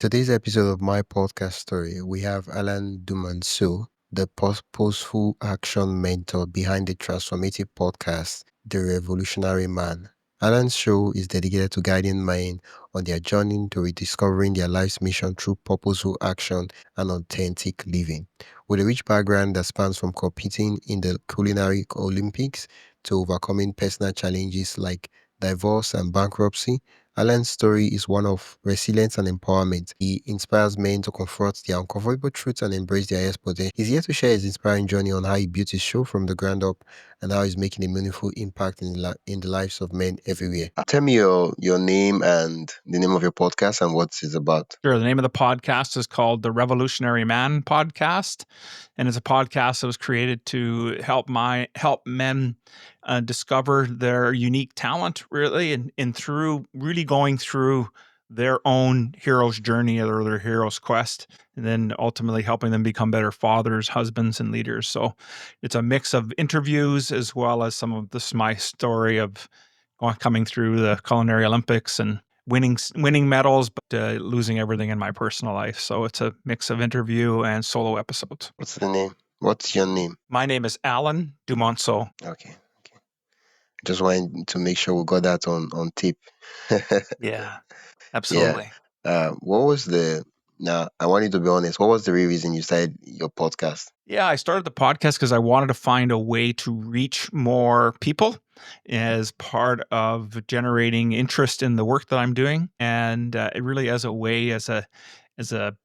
Today's episode of my podcast story, we have Alain Dumonceaux, the purposeful action mentor behind the transformative podcast, The Revolutionary Man. Alain's show is dedicated to guiding men on their journey to rediscovering their life's mission through purposeful action and authentic living. With a rich background that spans from competing in the culinary Olympics to overcoming personal challenges like divorce and bankruptcy, Alan's story is one of resilience and empowerment. He inspires men to confront their uncomfortable truths and embrace their highest potential. He's here to share his inspiring journey on how he built his show from the ground up and how he's making a meaningful impact in the lives of men everywhere. Tell me your name and the name of your podcast and what it's about. Sure. The name of the podcast is called the Revolutionary Man Podcast, and it's a podcast that was created to help men discover their unique talent, really, and through really going through their own hero's journey or their hero's quest, and then ultimately helping them become better fathers, husbands, and leaders. So it's a mix of interviews as well as some of this my story of coming through the culinary Olympics and winning medals, but losing everything in my personal life. So it's a mix of interview and solo episodes. What's the name? What's your name? My name is Alain Dumonceaux. Okay. Just wanted to make sure we got that on tape. Yeah, absolutely. What was now I want you to be honest, what was the real reason you started your podcast? Yeah, I started the podcast because I wanted to find a way to reach more people as part of generating interest in the work that I'm doing, and it really as a way as a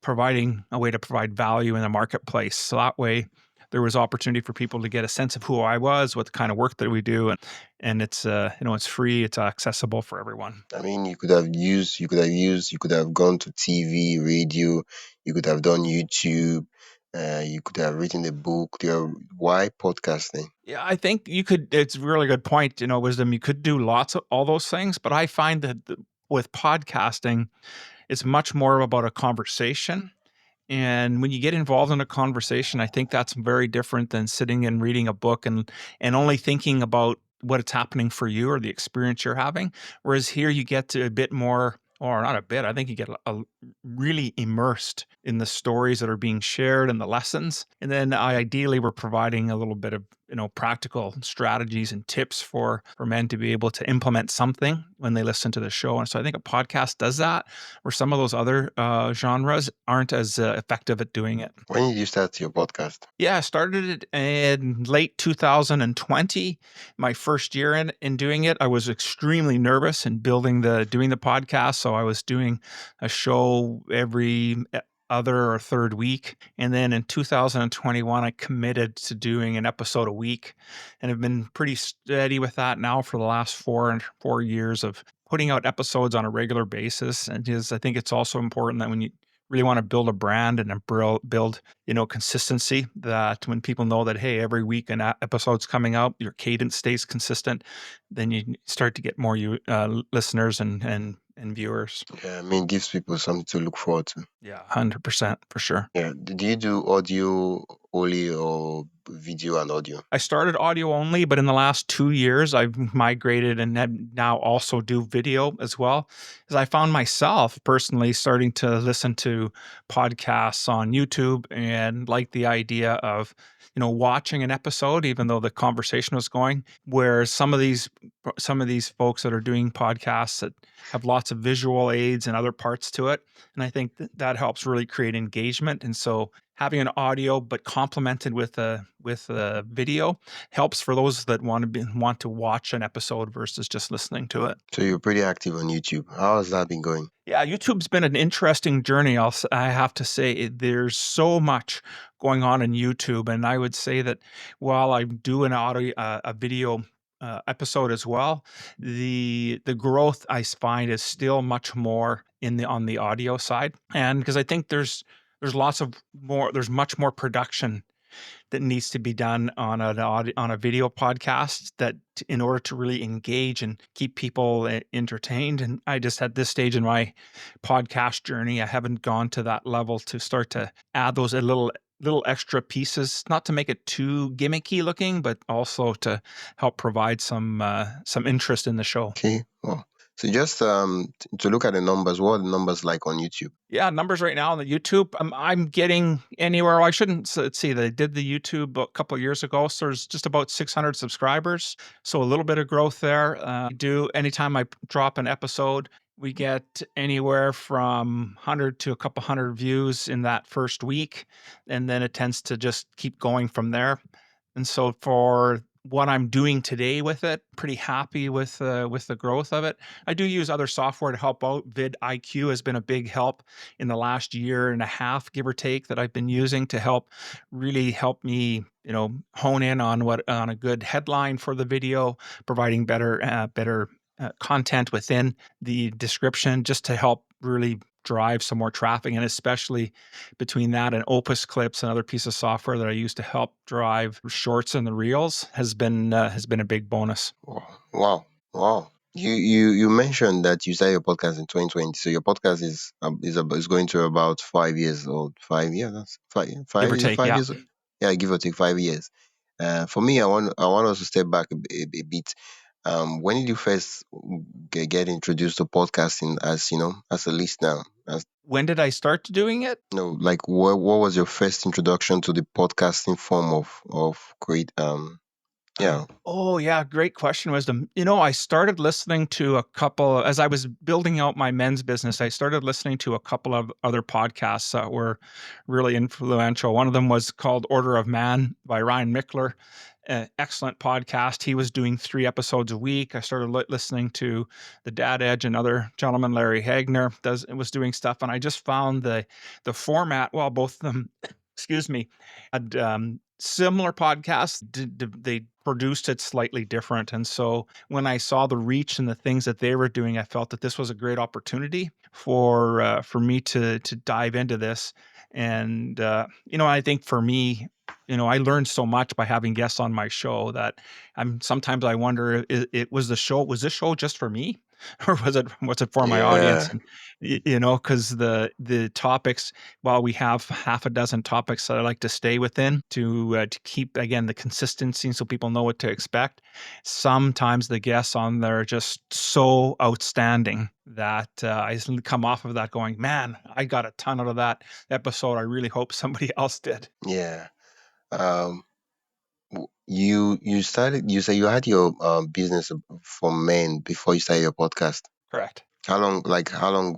providing a way to provide value in the marketplace. So that way there was opportunity for people to get a sense of who I was, what the kind of work that we do, and it's it's free, it's accessible for everyone. I mean, you could have gone to TV, radio, you could have done YouTube, you could have written a book. Why podcasting? Yeah, I think you could. It's a really good point. Wisdom. You could do lots of all those things, but I find that with podcasting, it's much more about a conversation. And when you get involved in a conversation, I think that's very different than sitting and reading a book and only thinking about what's happening for you or the experience you're having. Whereas here you get to a bit more, or not a bit, I think you get really immersed in the stories that are being shared and the lessons. And then ideally we're providing a little bit of practical strategies and tips for men to be able to implement something when they listen to the show. And so I think a podcast does that, where some of those other genres aren't as effective at doing it. When did you start your podcast? Yeah, I started it in late 2020. My first year in doing it, I was extremely nervous in doing the podcast. So I was doing a show every other or third week. And then in 2021, I committed to doing an episode a week, and have been pretty steady with that now for the last 4 years of putting out episodes on a regular basis. And I think it's also important that when you really want to build a brand and build consistency, that when people know that, hey, every week an episode's coming out, your cadence stays consistent, then you start to get more listeners and viewers. Yeah, I mean, it gives people something to look forward to. Yeah, 100% for sure. Yeah. Do you do audio only or video and audio? I started audio only, but in the last 2 years, I've migrated and now also do video as well. As I found myself personally starting to listen to podcasts on YouTube and like the idea of, watching an episode, even though the conversation was going, where some of these folks that are doing podcasts that have lots of visual aids and other parts to it. And I think that helps really create engagement. And so having an audio but complemented with a video helps for those that want to watch an episode versus just listening to it. So you're pretty active on YouTube. How has that been going? Yeah, YouTube's been an interesting journey. I have to say, there's so much going on in YouTube, and I would say that while I do a video episode as well, the growth I find is still much more on the audio side, and because I think there's much more production that needs to be done on on a video podcast that in order to really engage and keep people entertained. And I just at this stage in my podcast journey, I haven't gone to that level to start to add those little extra pieces, not to make it too gimmicky looking, but also to help provide some interest in the show. Okay. Well, So just to look at the numbers, what are the numbers like on YouTube? Yeah, numbers right now on the YouTube, I'm getting anywhere. Well, I shouldn't. Let's see. They did the YouTube a couple of years ago, so there's just about 600 subscribers. So a little bit of growth there. Do anytime I drop an episode, we get anywhere from 100 to a couple hundred views in that first week, and then it tends to just keep going from there. And so for what I'm doing today with it, pretty happy with the growth of it. I do use other software to help out. vidIQ has been a big help in the last year and a half, give or take, that I've been using to really help me, hone in on on a good headline for the video, providing better content within the description, just to help really drive some more traffic, and especially between that and Opus Clips, another piece of software that I use to help drive shorts and the reels, has been a big bonus. Wow, wow, wow. You mentioned that you started your podcast in 2020. So your podcast is going to about 5 years old. 5 years. That's Give five. or Is it take, five yeah. years? Yeah, give or take 5 years. For me, I want us to step back a bit. When did you first get introduced to podcasting as as a listener? As When did I start doing it? like what was your first introduction to the podcasting form of create yeah. Oh yeah, great question, Wisdom. I started listening to a couple as I was building out my men's business. I started listening to a couple of other podcasts that were really influential. One of them was called Order of Man by Ryan Mickler. Excellent podcast. He was doing 3 episodes a week. I started listening to the Dad Edge, another gentleman, Larry Hagner, was doing stuff, and I just found the format. Well, both of them, excuse me, had similar podcasts. They produced it slightly different, and so when I saw the reach and the things that they were doing, I felt that this was a great opportunity for me to dive into this. And I think for me, I learned so much by having guests on my show that sometimes I wonder, was this show just for me, or was it for my audience? Yeah. And because the topics, while we have half a dozen topics that I like to stay within to keep, again, the consistency so people know what to expect, sometimes the guests on there are just so outstanding that I come off of that going, man, I got a ton out of that episode. I really hope somebody else did. Yeah. Um, you started. You say you had your business for men before you started your podcast. Correct. How long? Like how long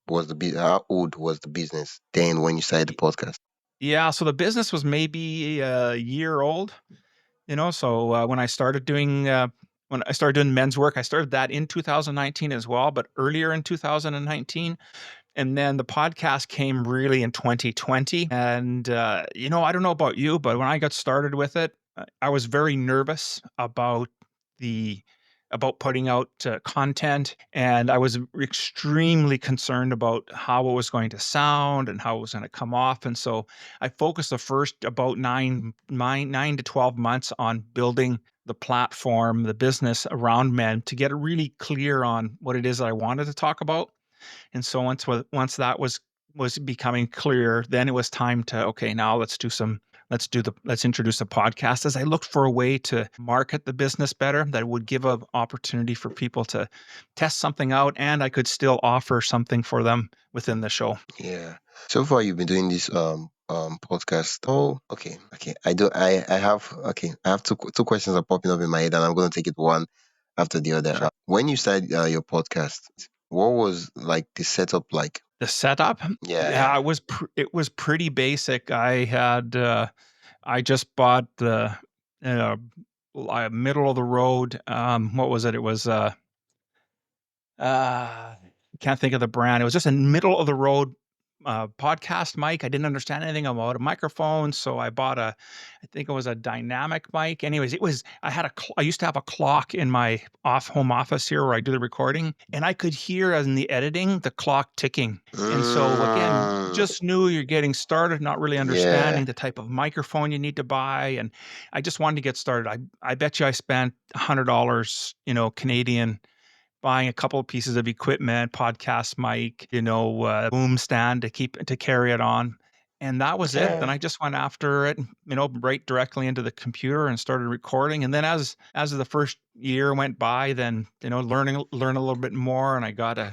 was How old was the business then when you started the podcast? Yeah, so the business was maybe a year old, so when I started doing men's work, I started that in 2019 as well, but earlier in 2019. And then the podcast came really in 2020. And, I don't know about you, but when I got started with it, I was very nervous the about putting out content, and I was extremely concerned about how it was going to sound and how it was going to come off. And so I focused the first about 9 to 12 months on building the platform, the business around men, to get it really clear on what it is that I wanted to talk about. And so once that was becoming clear, then it was time to, okay, now let's introduce a podcast, as I looked for a way to market the business better that would give an opportunity for people to test something out, and I could still offer something for them within the show. Yeah. So far, you've been doing this podcast. Oh, okay, okay. I do. I have. Okay, I have two questions are popping up in my head, and I'm going to take it one after the other. Sure. When you started your podcast, what was like the setup like? The setup, Yeah, yeah. yeah, it was pretty basic. I just bought the uh, middle of the road. What was it? It was Uh, can't think of the brand. It was just a middle of the road podcast mic. I didn't understand anything about a microphone, so I bought I think it was a dynamic mic. Anyways, I used to have a clock in my home office here where I do the recording, and I could hear in the editing the clock ticking. And so again, Mm, just knew you're getting started, not really yeah, understanding the type of microphone you need to buy, and I just wanted to get started. I bet you I spent $100, Canadian, buying a couple of pieces of equipment, podcast mic, boom stand to carry it on. And that was it. Then Yeah. I just went after it, right directly into the computer and started recording. And then as the first year went by, then learn a little bit more, and I got a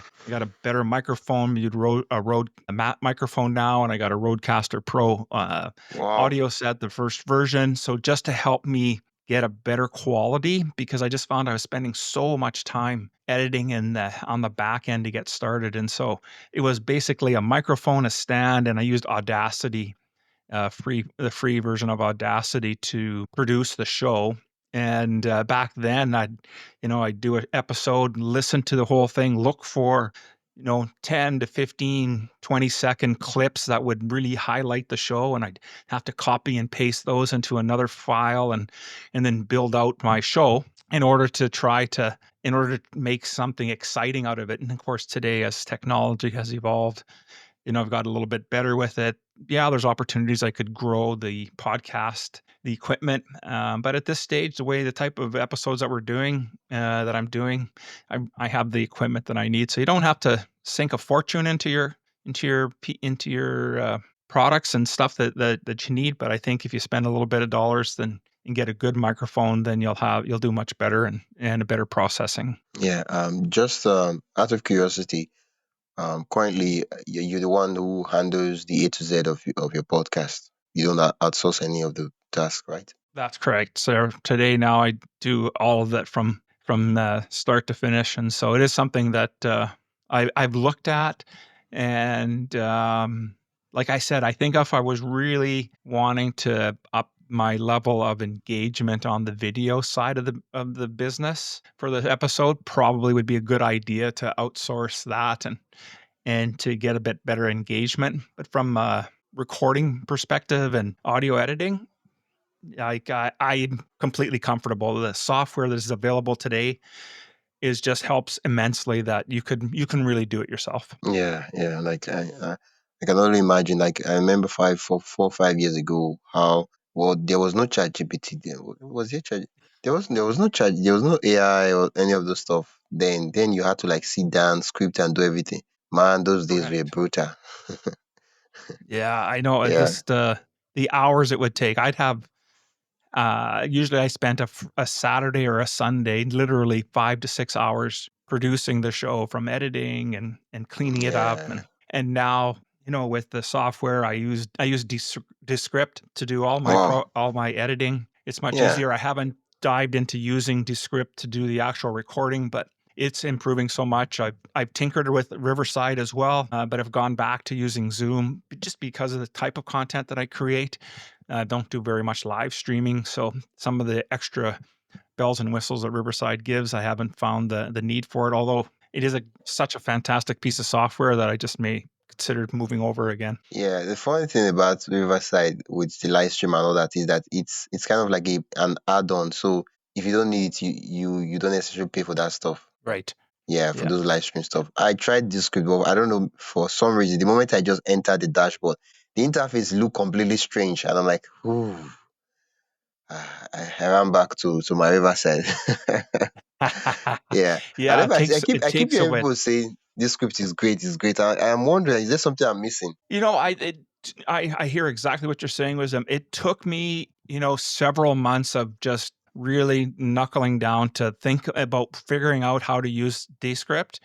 better microphone. You'd Rode a microphone now, and I got a Rodecaster Pro Wow. audio set, the first version. So just to help me get a better quality, because I just found I was spending so much time editing on the back end to get started. And so it was basically a microphone, a stand, and I used Audacity, the free version of Audacity to produce the show. And back then, I'd do an episode, listen to the whole thing, look for 10 to 15, 20-second clips that would really highlight the show, and I'd have to copy and paste those into another file, and then build out my show in order to make something exciting out of it. And of course, today, as technology has evolved, I've got a little bit better with it. Yeah, there's opportunities I could grow the podcast, the equipment. But at this stage, the type of episodes that I'm doing, I have the equipment that I need. So you don't have to sink a fortune into your products and stuff that you need. But I think if you spend a little bit of dollars, then and get a good microphone, then you'll do much better, and a better processing. Yeah. Just out of curiosity, currently you're the one who handles the A to Z of your podcast. You don't outsource any of the tasks, right? That's correct. So today now I do all of that from start to finish, and so it is something that I've looked at, and like I said, I think if I was really wanting to up my level of engagement on the video side of the business for the episode, probably would be a good idea to outsource that, and to get a bit better engagement. But from a recording perspective and audio editing, like, I'm completely comfortable. The software that is available today is just helps immensely, that you can really do it yourself. Yeah, yeah. Like I can only imagine. Like I remember 4 5 years ago, how well there was no chat GPT. Was there chat? There was no chat. There was no AI or any of those stuff. Then you had to like sit down, script, and do everything. Man, those days were Correct. brutal. Yeah, I know. Yeah, Just the hours it would take. I'd have usually I spent a Saturday or a Sunday, literally 5 to 6 hours producing the show, from editing and cleaning it up, yeah. and now, with the software I use Descript to do Oh, all my editing. It's much yeah, easier. I haven't dived into using Descript to do the actual recording, but it's improving so much. I've tinkered with Riverside as well, but I've gone back to using Zoom just because of the type of content that I create. Don't do very much live streaming, so some of the extra bells and whistles that Riverside gives, I haven't found the need for it. Although it is such a fantastic piece of software that I just may consider moving over again. yeah. The funny thing about Riverside with the live stream and all that is that it's kind of like an add-on. So if you don't need it, you don't necessarily pay for that stuff. Right. Yeah, for Yeah. those live stream stuff. I tried Discord, but I don't know, for some reason, the moment I just entered the dashboard, the interface looked completely strange. And I'm like, ooh, I ran back to my Riverside. Yeah. And Yeah, then I it keep takes a hearing bit. people say this script is great, it's great. I'm wondering, is there something I'm missing? I hear exactly what you're saying, Wisdom. It took me, several months of just really knuckling down to think about figuring out how to use Descript.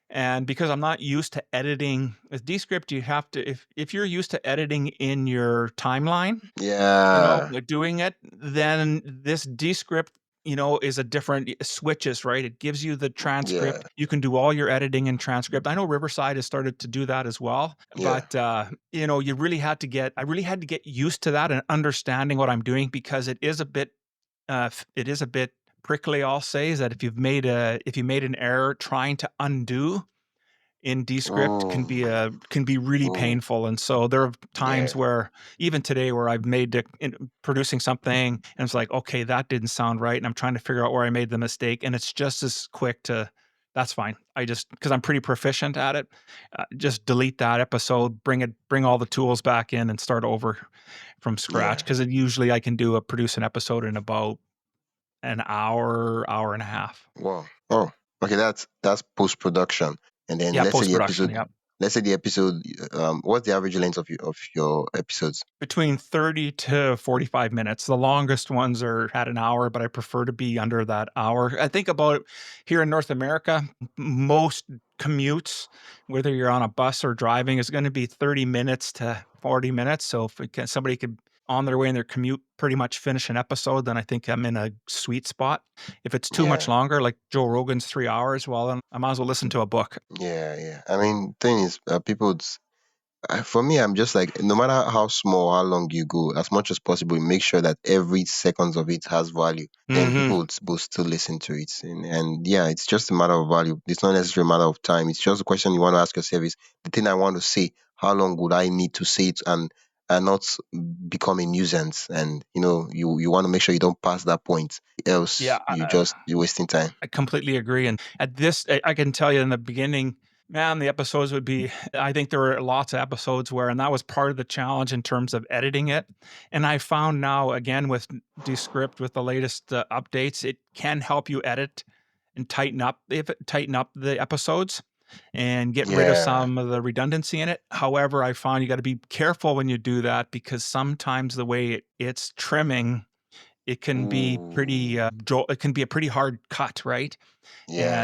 And because I'm not used to editing with Descript, you have to, if you're used to editing in your timeline, Yeah, doing it, then this Descript, is a different, it switches, right? It gives you the yeah, transcript. You can do all your editing in transcript. I know Riverside has started to do that as well, yeah. but I really had to get used to that and understanding what I'm doing, because it is a bit prickly. I'll say, is that if you made an error, trying to undo in Descript Ooh, can be really ooh, painful. And so there are yeah, times where, even today, where I've producing something, and it's like, okay, that didn't sound right, and I'm trying to figure out where I made the mistake, and it's just as quick to, that's fine. I just, because I'm pretty proficient at it, just delete that episode, bring all the tools back in, and start over from scratch. yeah. Because usually I can produce an episode in about an hour and a half. Wow. Oh, okay. That's post production, and then Yeah, let's say post the production. episode Yeah. let's say the episode, what's the average length of your episodes? Between 30 to 45 minutes. The longest ones are at an hour, but I prefer to be under that hour. I think about here in North America, most commutes, whether you're on a bus or driving, is going to be 30 minutes to 40 minutes. So if somebody could on their way in their commute pretty much finish an episode, then I think I'm in a sweet spot. If it's too much Yeah, longer, like Joe Rogan's 3 hours, well, then I might as well listen to a book. yeah, yeah. I mean, thing is, people. For me, I'm just like, no matter how small, how long you go, as much as possible, make sure that every seconds of it has value. Then Hmm. people will still listen to it. And yeah, it's just a matter of value. It's not necessarily a matter of time. It's just a question you want to ask yourself is the thing I want to say. How long would I need to say it and not become a nuisance? And you want to make sure you don't pass that point. Else, Yeah. you're wasting time. I completely agree. And at this, I can tell you in the beginning, man, the episodes would be, I think there were lots of episodes where, and that was part of the challenge in terms of editing it. And I found now, again, with Descript, with the latest updates, it can help you edit and tighten up the episodes and get rid of Yeah. some of the redundancy in it. However, I found you got to be careful when you do that because sometimes the way it's trimming, it can be Ooh. pretty it can be a pretty hard cut, right? Yeah.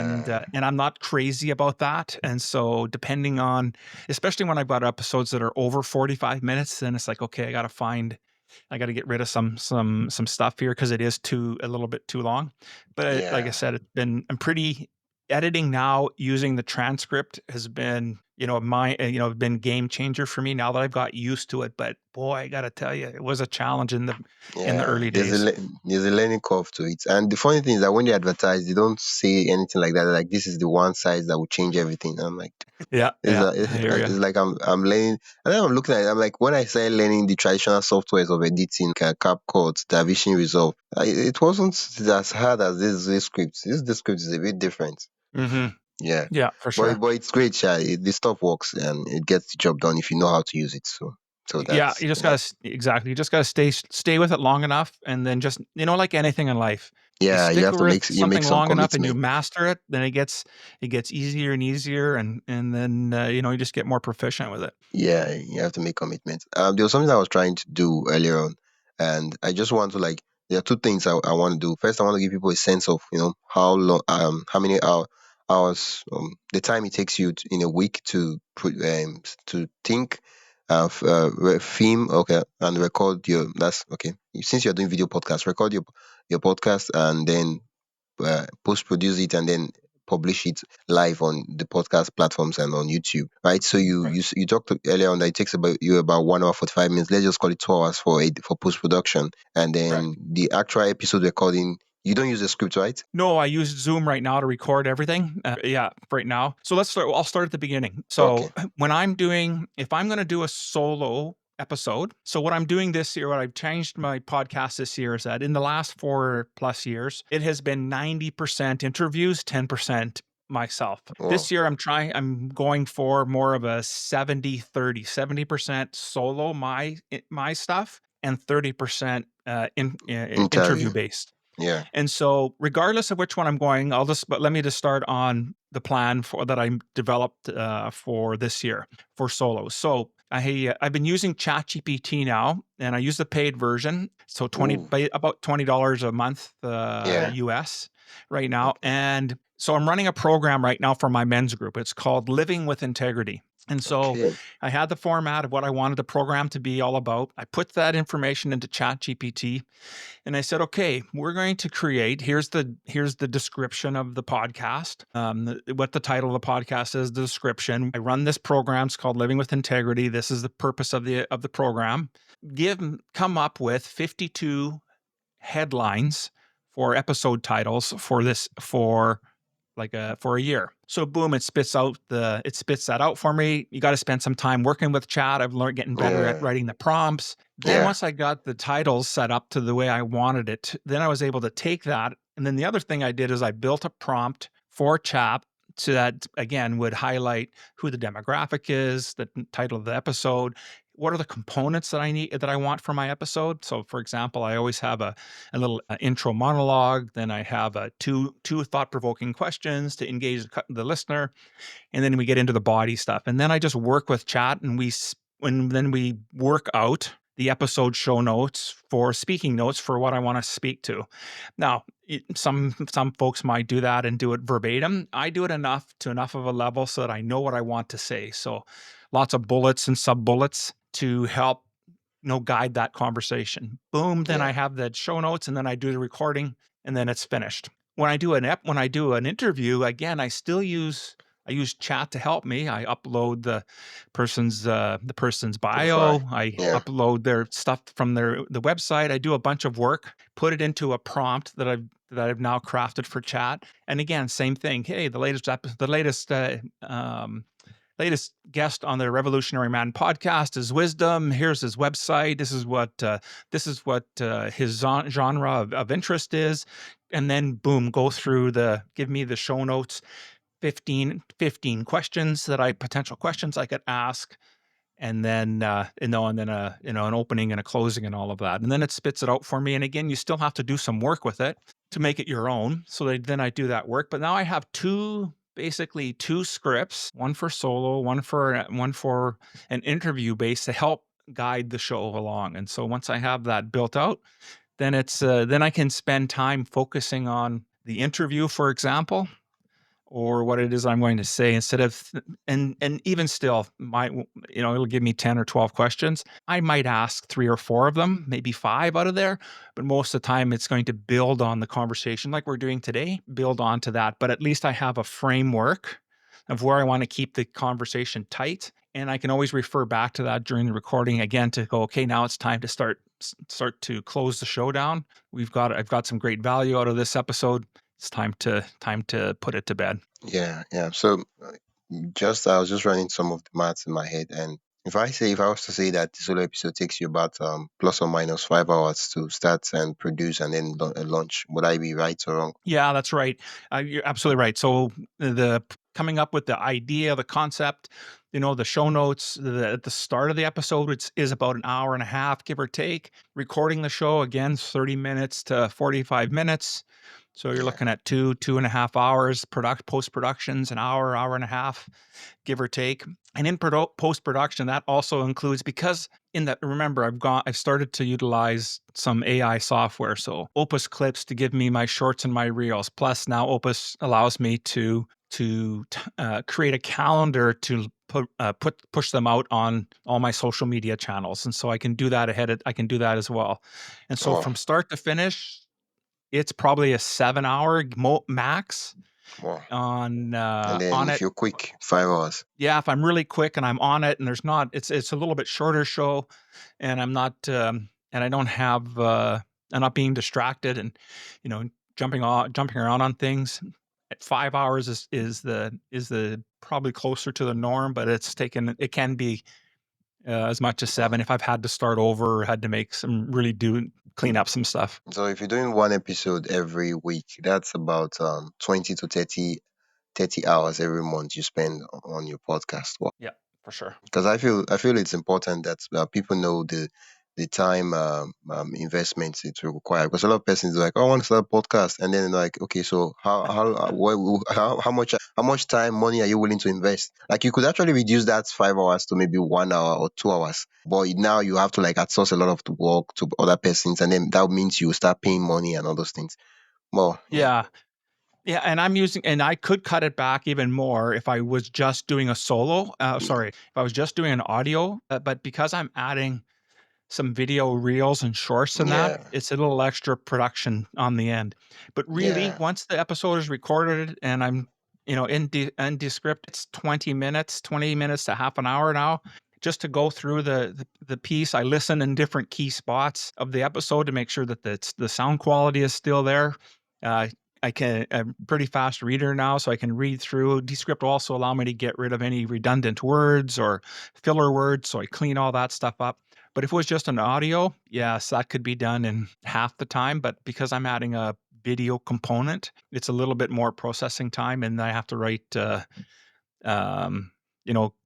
And I'm not crazy about that. And so depending on, especially when I've got episodes that are over 45 minutes, then it's like, okay, I got to get rid of some stuff here because it is a little bit too long. But like I Yeah. said, I'm pretty editing now using the transcript has been, been game changer for me now that I've got used to it. But boy, I got to tell you, it was a challenge in the Yeah, early days. there's a learning curve to it, and the funny thing is that when they advertise, they don't say anything like that. They're like, this is the one size that will change everything. I'm like, Yeah, it's yeah, like, I hear you. it's like I'm learning, and then I'm looking at it. I'm like, when I started learning the traditional softwares of editing, CapCut, DaVinci Resolve, it wasn't as hard as this script. This script is a bit different. Hmm. Yeah, Yeah, for but sure. it's great. Sha. The stuff works and it gets the job done if you know how to use it. So Yeah, that's you just yeah. gotta exactly. You just gotta stay with it long enough, and then just like anything in life, you Yeah, you stick have to with make something some long enough, and you commitment. master it. Then it gets easier and easier, and then you just get more proficient with it. Yeah, you have to make commitments. There was something I was trying to do earlier on, and I just want to like. There are two things I want to do. First, I want to give people a sense of how long, how many hours, the time it takes you in a week to to think, film, okay, and record your. That's okay. Since you're doing video podcast, record your podcast and then post produce it and then publish it live on the podcast platforms and on YouTube, right? So Right. you talked earlier on that it takes about 1 hour 45 minutes. Let's just call it 2 hours for post production, and Correct. then the actual episode recording. You don't use a script, right? No, I use Zoom right now to record everything. Yeah, right now. So let's start. I'll start at the beginning. Okay. So if I'm going to do a solo episode, so what I'm doing this year, what I've changed my podcast this year is that in the last 4+ years, it has been 90% interviews, 10% myself. Well, This year, I'm going for more of a 70/30, 70% solo, my stuff, and 30% interview interview. based. Yeah. And so, regardless of which one I'm going, but let me just start on the plan for that I developed for this year for solos. So I've been using ChatGPT now, and I use the paid version. So Ooh. about $20 a month Yeah. US right now, Okay. and so I'm running a program right now for my men's group. It's called Living with Integrity. And so Okay. I had the format of what I wanted the program to be all about. I put that information into ChatGPT and I said, okay, we're going to create. Here's the description of the podcast. What the title of the podcast is, the description. I run this program. It's called Living with Integrity. This is the purpose of the program. Come up with 52 headlines for episode titles for a year. So boom, it spits that out for me. You got to spend some time working with chat. I've learned getting better at Yeah. writing the prompts. Then Yeah. once I got the titles set up to the way I wanted it, then I was able to take that. And then the other thing I did is I built a prompt for chat so that again would highlight who the demographic is, the title of the episode, what are the components that I need that I want for my episode. So, for example, I always have a little intro monologue. Then I have two thought provoking questions to engage the listener, and then we get into the body stuff. And then I just work with chat, and then we work out the episode show notes for speaking notes for what I want to speak to. Now, some folks might do that and do it verbatim. I do it enough of a level so that I know what I want to say. So, lots of bullets and sub bullets to help guide that conversation. Boom, then I Yeah. have the show notes, and then I do the recording, and then it's finished. When I do an interview, again, I use chat to help me. I upload the person's Profile. bio. I Yeah. upload their stuff from the website. I do a bunch of work, put it into a prompt that I've now crafted for chat. And again, same thing. Hey, latest guest on the Revolutionary Man podcast is Wisdom. Here's his website. This is what his genre of interest is, and then boom, give me the show notes. 15 questions potential questions I could ask, and then an opening and a closing and all of that, and then it spits it out for me. And again, you still have to do some work with it to make it your own. So then I do that work, but now I have basically two scripts, one for solo, one for an interview base to help guide the show along. And so once I have that built out, then I can spend time focusing on the interview, for example, or what it is I'm going to say, instead of and even still, it'll give me 10 or 12 questions. I might ask 3 or 4 of them, maybe 5 out of there, but most of the time it's going to build on the conversation like we're doing today, build onto that. But at least I have a framework of where I want to keep the conversation tight, and I can always refer back to that during the recording again to go, okay, now it's time to start to close the show down. I've got some great value out of this episode. It's time to put it to bed. Yeah. Yeah. So just I was just running some of the maths in my head, and if I was to say that the solo episode takes you about plus or minus 5 hours to start and produce and then launch, would I be right or wrong? Yeah, that's right. You're absolutely right. So the coming up with the idea, the concept, the show notes at the start of the episode, which is about an hour and a half, give or take. Recording the show again, 30 minutes to 45 minutes. So you're Yeah. looking at 2.5 hours. Post productions an hour and a half, give or take. And in post production, that also includes, because in that, remember, I've started to utilize some AI software. So Opus Clips to give me my shorts and my reels. Plus now Opus allows me to create a calendar to push them out on all my social media channels, and so I can do that I can do that as well. And so Oh, from start to finish, it's probably a 7 hour max wow. And then on if it. you're quick, 5 hours. Yeah, if I'm really quick and I'm on it, and it's a little bit shorter show, and and I don't have I'm not being distracted and you know jumping around on things. At 5 hours is the probably closer to the norm, but it can be as much as Wow. 7 if I've had to start over or had to make some really do clean up some stuff. So if you're doing one episode every week, that's about 20 to 30 hours every month you spend on your podcast. Yeah, for sure. Because I feel it's important that people know the time investments it will require. Because a lot of persons are like, oh, I want to start a podcast, and then like, okay, so how much time, money are you willing to invest? Like you could actually reduce that 5 hours to maybe 1 hour or 2 hours, but now you have to like outsource a lot of the work to other persons, and then that means you start paying money and all those things. Well, yeah, Yeah. Yeah, and I could cut it back even more if I was just doing a solo. Sorry, if I was just doing an audio, but because I'm adding some video reels and shorts and that, yeah, it's a little extra production on the end. But really, yeah, once the episode is recorded and I'm, in Descript, it's 20 minutes to half an hour now. Just to go through the piece, I listen in different key spots of the episode to make sure that the sound quality is still there. Uh, I'm a pretty fast reader now, so I can read through. Descript will also allow me to get rid of any redundant words or filler words, so I clean all that stuff up. But if it was just an audio, yes, that could be done in half the time. But because I'm adding a video component, it's a little bit more processing time, and I have to write, um,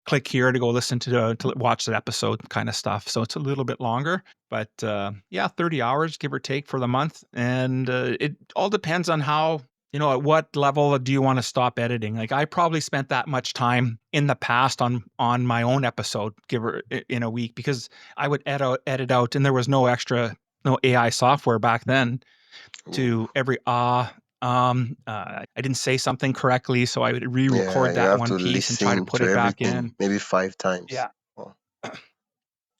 click here to go listen to watch that episode kind of stuff. So it's a little bit longer, but yeah, 30 hours, give or take, for the month. And it all depends on how, at what level do you want to stop editing? Like, I probably spent that much time in the past on my own episode, in a week, because I would edit out, and there was no AI software back then Ooh. to every I didn't say something correctly, so I would Yeah, re-record you that have one to piece and try to listen put to it back everything in. maybe 5 times. Yeah. Oh,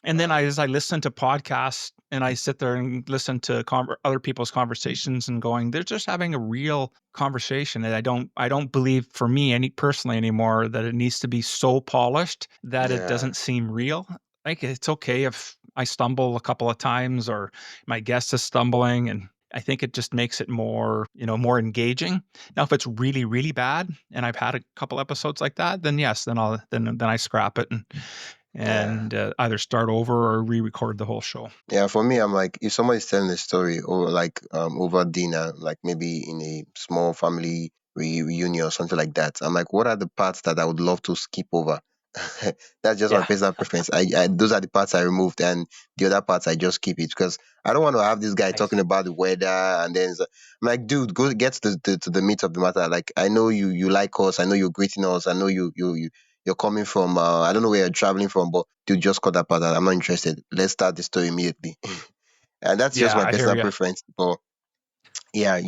And then wow. as I listen to podcasts and I sit there and listen to other people's conversations and going, they're just having a real conversation. And I don't believe, for me personally anymore, that it needs to be so polished that it Yeah, doesn't seem real. Like, it's okay if I stumble a couple of times or my guest is stumbling, and I think it just makes it more engaging. Now, if it's really, really bad, and I've had a couple episodes like that, then yes, then I scrap it and yeah. either start over or re-record the whole show. Yeah, for me, I'm like, if somebody's telling a story or like over dinner, like maybe in a small family reunion or something like that, I'm like, what are the parts that I would love to skip over? That's just my Yeah. personal preference. I those are the parts I removed, and the other parts I just keep it because I don't want to have this guy Nice. talking about the weather and then I'm like, dude, go get to the meat of the matter. Like, I know you like us, I know you're greeting us, I know you're coming from I don't know where you're traveling from, but dude, just cut that part out. I'm not interested. Let's start the story immediately. And that's just Yeah, my I hear personal you. preference. But yeah,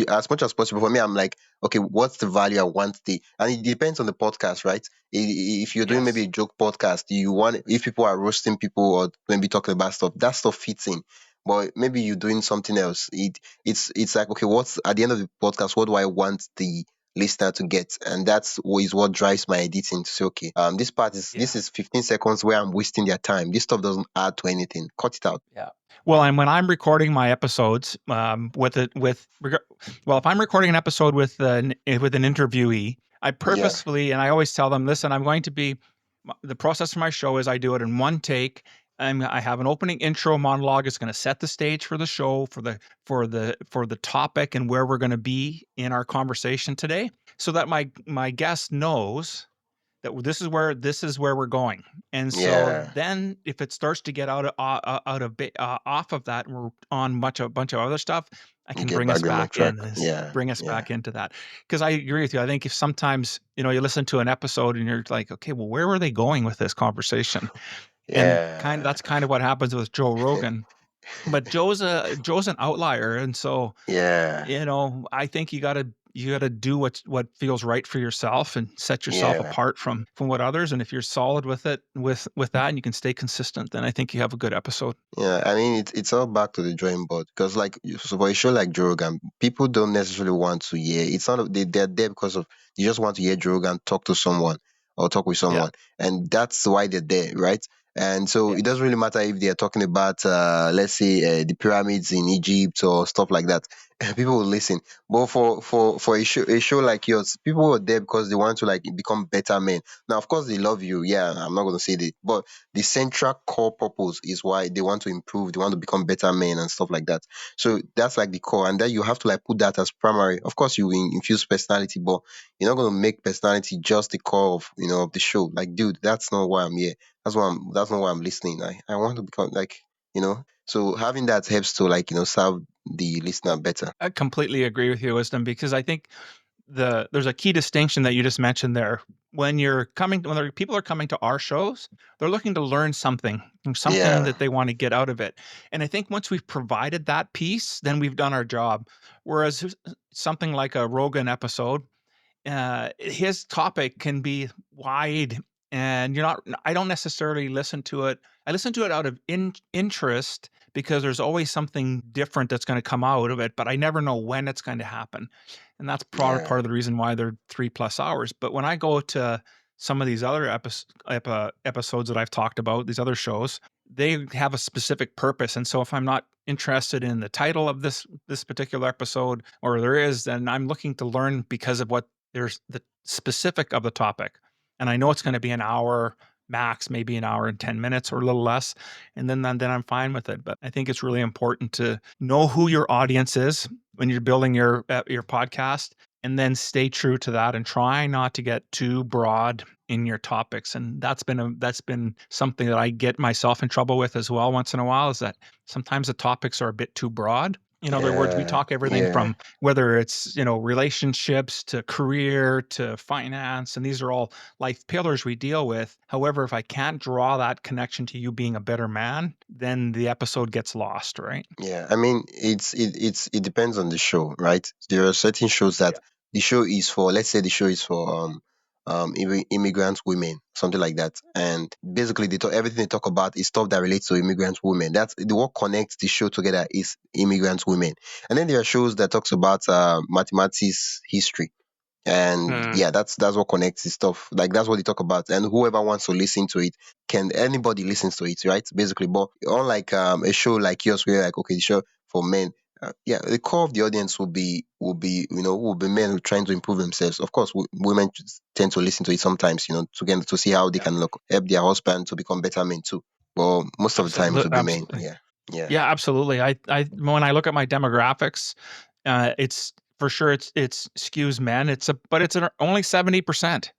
as much as possible for me, I'm like, okay, what's the value I want the and it depends on the podcast, right? If you're doing maybe Yes. a joke podcast, you want if people are roasting people or maybe talking about stuff, that stuff fits in. But maybe you're doing something else. It's like, okay, what's at the end of the podcast, what do I want the listener to get? And that's what is what drives my editing to say, okay, this Yeah. is 15 seconds where I'm wasting their time. This stuff doesn't add to anything. Cut it out. Yeah. Well, and when I'm recording my episodes, if I'm recording an episode with an interviewee, I Yeah, purposefully, and I always tell them, listen, the process for my show is I do it in one take. I have an opening intro monologue. It's going to set the stage for the show, for the topic and where we're going to be in our conversation today, so that my guest knows that this is where we're going. And so yeah. then if it starts to get off of that, and we're on a bunch of other stuff, I You can get bring us back them on back track. in Yeah, bring us yeah, back into that. Because I agree with you. I think if sometimes, you listen to an episode and you're like, okay, well, where were they going with this conversation? And yeah, that's kind of what happens with Joe Rogan. But Joe's an outlier. And so, yeah, I think you gotta do what feels right for yourself and set yourself yeah. apart from what others. And if you're solid with it, with that, and you can stay consistent, then I think you have a good episode. Yeah, I mean it's all back to the drawing board because like so for a show like Joe Rogan, people don't necessarily want to hear. It's not they're there because of they just want to hear Joe Rogan talk to someone or talk with Yeah. someone, and that's why they're there, right? And so it Yes. doesn't really matter if they're talking about let's say the pyramids in Egypt or stuff like that. People will listen. But for a show like yours, people are there because they want to like become better men. Now, of course, they love you. Yeah, I'm not going to say that, but the central core purpose is why they want to improve, they want to become better men and stuff like that. So that's like the core, and then you have to like put that as primary. Of course, you infuse personality, but you're not going to make personality just the core of of the show. Like, dude, that's not why I'm here. That's not why I'm listening. I want to become like So having that helps to like serve the listener better. I completely agree with you, Wisdom, because I think there's a key distinction that you just mentioned there. When people are coming to our shows, they're looking to learn something Yeah, that they want to get out of it. And I think once we've provided that piece, then we've done our job. Whereas something like a Rogan episode, his topic can be wide, and I don't necessarily listen to it. I listen to it out of interest, because there's always something different that's going to come out of it, but I never know when it's going to happen. And that's yeah, part of the reason why they're 3+ hours. But when I go to some of these other episodes that I've talked about, these other shows, they have a specific purpose. And so if I'm not interested in the title of this particular episode, or there is, then I'm looking to learn because of what there's the specific of the topic. And I know it's going to be an hour max, maybe an hour and 10 minutes or a little less. And then I'm fine with it. But I think it's really important to know who your audience is when you're building your podcast, and then stay true to that and try not to get too broad in your topics. And that's been something that I get myself in trouble with as well once in a while, is that sometimes the topics are a bit too broad. In other words, we Yeah, talk everything yeah, from whether it's, relationships to career to finance, and these are all life pillars we deal with. However, if I can't draw that connection to you being a better man, then the episode gets lost, right? yeah. I mean, it depends on the show, right? There are certain shows that Yeah. the show is for. Let's say the show is for immigrant women, something like that, and basically everything they talk about is stuff that relates to immigrant women. That's the what connects the show together is immigrant women. And then there are shows that talks about mathematics, history, and Mm. yeah, that's what connects the stuff, like that's what they talk about, and whoever wants to listen to it, can anybody listens to it, right? Basically, but unlike a show like yours where like, okay, the show for men, yeah, the core of the audience will be will be men who are trying to improve themselves. Of course, women just tend to listen to it sometimes, to get to see how they Yeah. can look, help their husband to become better men too. But most of the time it Absolutely, will be men. absolutely. Yeah, yeah, Yeah, absolutely. I when I look at my demographics, it's for sure it's skews men. But it's only 70%.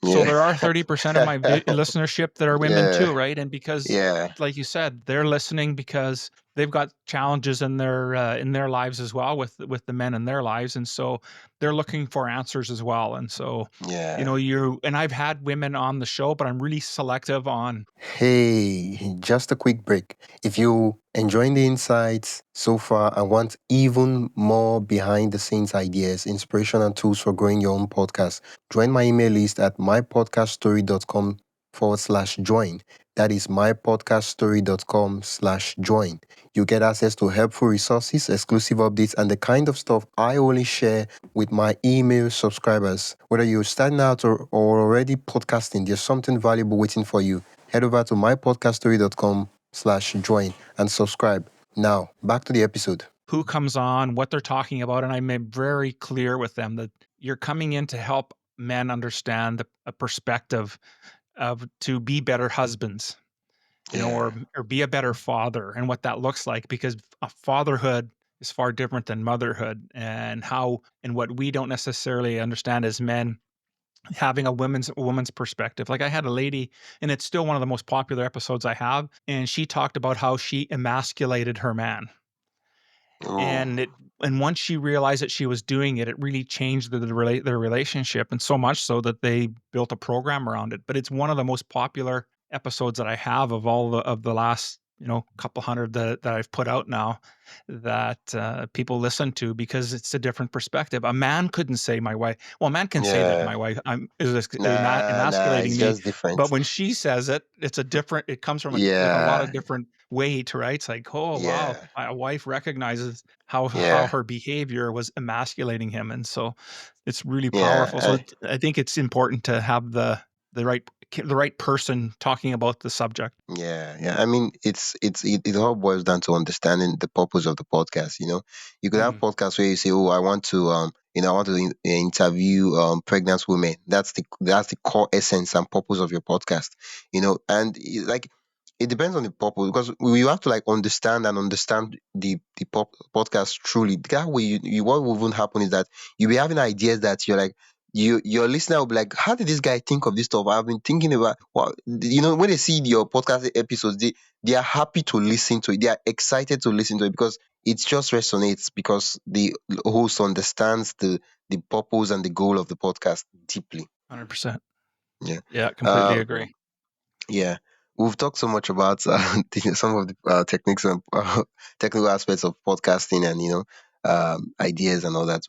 So yeah. there are 30% of my listenership that are women Yeah, too, right? And because, yeah, like you said, they're listening because they've got challenges in their lives as well with the men in their lives, and so they're looking for answers as well. And so, yeah. I've had women on the show, but I'm really selective on. Hey, just a quick break. If you enjoying the insights so far and want even more behind the scenes ideas, inspiration, and tools for growing your own podcast, join my email list at mypodcaststory.com/join. That is mypodcaststory.com/join. You get access to helpful resources, exclusive updates, and the kind of stuff I only share with my email subscribers. Whether you're starting out or already podcasting, there's something valuable waiting for you. Head over to mypodcaststory.com/join and subscribe. Now, back to the episode. Who comes on, what they're talking about, and I made very clear with them that you're coming in to help men understand a perspective of to be better husbands, Yeah, or be a better father and what that looks like, because a fatherhood is far different than motherhood, and what we don't necessarily understand as men, having a woman's perspective. Like, I had a lady, and it's still one of the most popular episodes I have, and she talked about how she emasculated her man. oh, And once she realized that she was doing it, it really changed their relationship, and so much so that they built a program around it. But it's one of the most popular episodes that I have of all of the last, couple hundred that I've put out now, that people listen to, because it's a different perspective. A man couldn't say my wife. Well, a man can say that yeah. my wife is Nah, emasculating it's me, just different. but when she says it, it's a different. It comes from like a lot Yeah, of different weight, right? It's like, oh wow, yeah, my wife recognizes how yeah, her behavior was emasculating him, and so it's really yeah. powerful. So I think it's important to have the right person talking about the subject. Yeah, yeah. I mean, it all boils down to understanding the purpose of the podcast. You could have Mm, podcasts where you say, "Oh, I want to, I want to interview pregnant women." That's the core essence and purpose of your podcast. And like it depends on the purpose, because you have to like understand the podcast truly. That way, what will even happen is that you'll be having ideas that you're like, your listener will be like, how did this guy think of this stuff? I've been thinking about, well, when they see your podcast episodes, they are happy to listen to it. They are excited to listen to it because it just resonates, because the host understands the purpose and the goal of the podcast deeply. 100%. Yeah. Yeah, completely Um, agree. yeah. We've talked so much about some of the techniques and technical aspects of podcasting, and ideas and all that.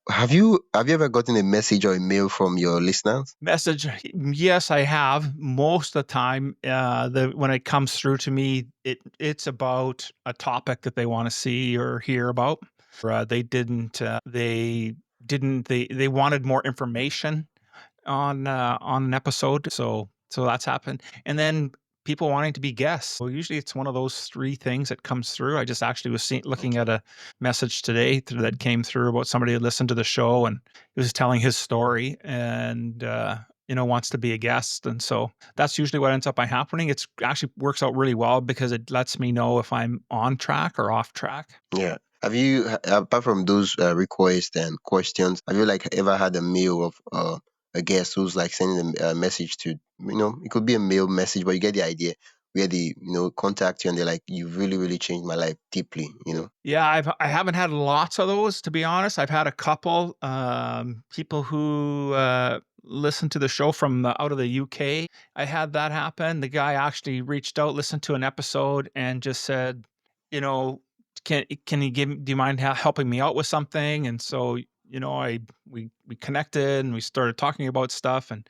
Have you ever gotten a message or a mail from your listeners? Message, yes, I have. Most of the time, when it comes through to me, it's about a topic that they want to see or hear about. They wanted more information on an episode, so that's happened. And then people wanting to be guests. So usually it's one of those three things that comes through. I just actually was looking at a message today that came through about somebody who listened to the show, and he was telling his story, and wants to be a guest. And so that's usually what ends up by happening. It's actually works out really well because it lets me know if I'm on track or off track. Yeah. Have you, apart from those requests and questions, have you like ever had a mail of a guest who's like sending a message to, it could be a mail message, but you get the idea, where they, contact you and they're like, you've really, really changed my life deeply. Yeah, I haven't had lots of those, to be honest. I've had a couple, people who, listen to the show from, out of the UK. I had that happen. The guy actually reached out, listened to an episode, and just said, you know, "Can you do you mind helping me out with something?" And so, I we connected and we started talking about stuff, and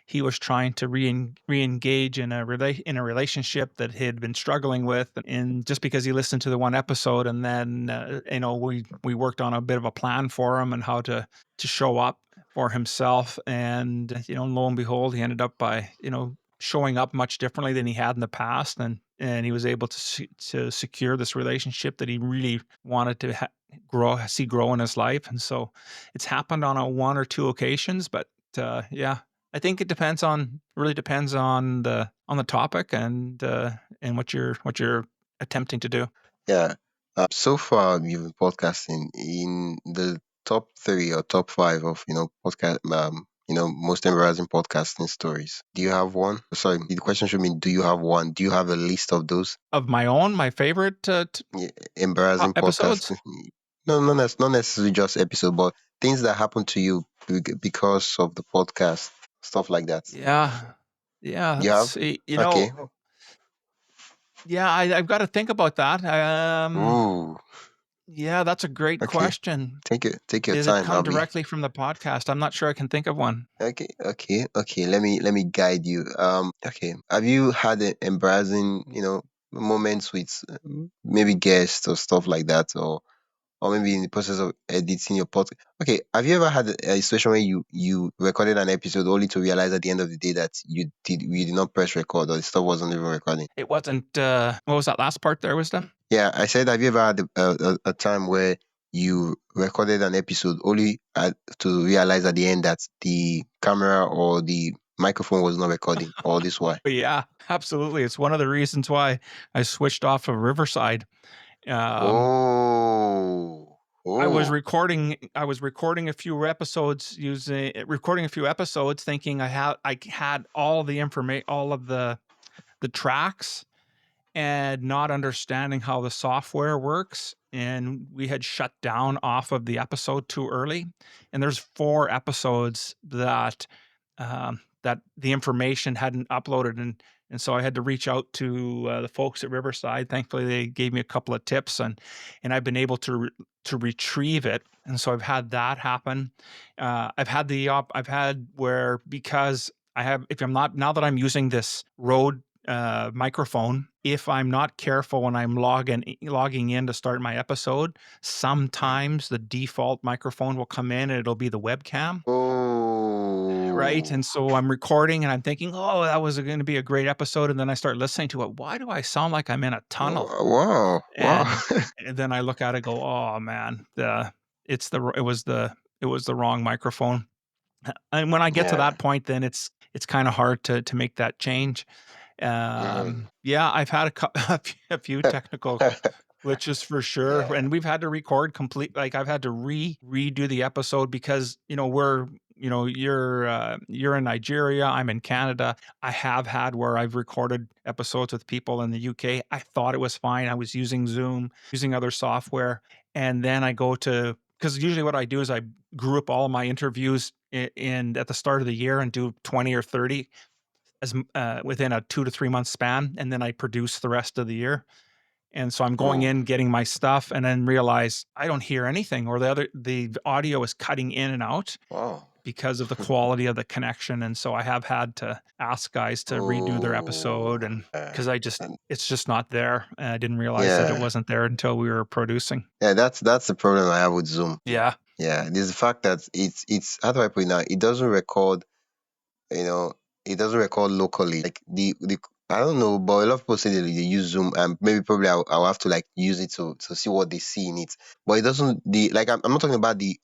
he was trying to re-engage in in a relationship that he had been struggling with, and just because he listened to the one episode, and then we worked on a bit of a plan for him and how to show up for himself, and lo and behold, he ended up by showing up much differently than he had in the past, and he was able to secure this relationship that he really wanted to see grow in his life. And so it's happened on a one or two occasions, but yeah, I think it really depends on the topic, and what you're attempting to do. Yeah. So far, you've been podcasting in the top three or top five of podcast, most embarrassing podcasting stories. Do you have one? Sorry, the question should mean, do you have one? Do you have a list of those? Of my own, my favorite Yeah, embarrassing episodes. podcasting? No, not necessarily just episode, but things that happen to you because of the podcast, stuff like that. Yeah, yeah. You Let's have? see. Okay. Yeah, I've got to think about that. Ooh. Yeah, that's a great Okay. question. Take your Does it time. come I'll be directly from the podcast? I'm not sure I can think of one. okay. Let me guide you. Okay. Have you had embarrassing, moments with maybe guests or stuff like that, or maybe in the process of editing your podcast? Okay. Have you ever had a situation where you recorded an episode only to realize at the end of the day that you did not press record, or the stuff wasn't even recording? It wasn't. What was that last part there, Wisdom? Yeah, I said, have you ever had a time where you recorded an episode only to realize at the end that the camera or the microphone was not recording all this while? But yeah, absolutely. It's one of the reasons why I switched off of Riverside. Um, Oh, oh, I was recording a few episodes thinking I had all the information, all of the tracks, and not understanding how the software works. And we had shut down off of the episode too early. And there's 4 episodes that the information hadn't uploaded, and so I had to reach out to the folks at Riverside. Thankfully, they gave me a couple of tips, and I've been able to retrieve it. And so I've had that happen. I've had where, because I have if I'm not now that I'm using this Rode microphone, if I'm not careful when I'm logging in to start my episode, sometimes the default microphone will come in and it'll be the webcam. Right, oh, and so I'm recording and I'm thinking, "Oh, that was gonna be a great episode," and then I start listening to it, "Why do I sound like I'm in a tunnel?" wow, wow. And then I look at it, go, "Oh, man, it was the wrong microphone." And when I get to Yeah. that point, then it's kinda hard to make that change. Mm. Yeah, I've had a few technical glitches for sure, Yeah. and we've had to record complete like, I've had to redo the episode because, we're you're in Nigeria, I'm in Canada. I have had where I've recorded episodes with people in the UK. I thought it was fine. I was using Zoom, using other software, and then I go to because usually what I do is I group all my interviews in at the start of the year and do 20 or 30 within a 2 to 3 month span, and then I produce the rest of the year. And so I'm going Oh, in, getting my stuff, and then realize I don't hear anything, or the audio is cutting in and out wow. because of the quality of the connection. And so I have had to ask guys to redo their episode, Oh, and yeah. because And it's just not there. And I didn't realize that it yeah, wasn't there until we were producing. yeah. That's the problem I have with Zoom. Yeah. Yeah, there's the fact that it's how do I put it now? It doesn't record, you know, it doesn't record locally. Like the I don't know, but a lot of people say they use Zoom, and maybe probably I'll have to like use it to see what they see in it. But it doesn't the like I'm not talking about the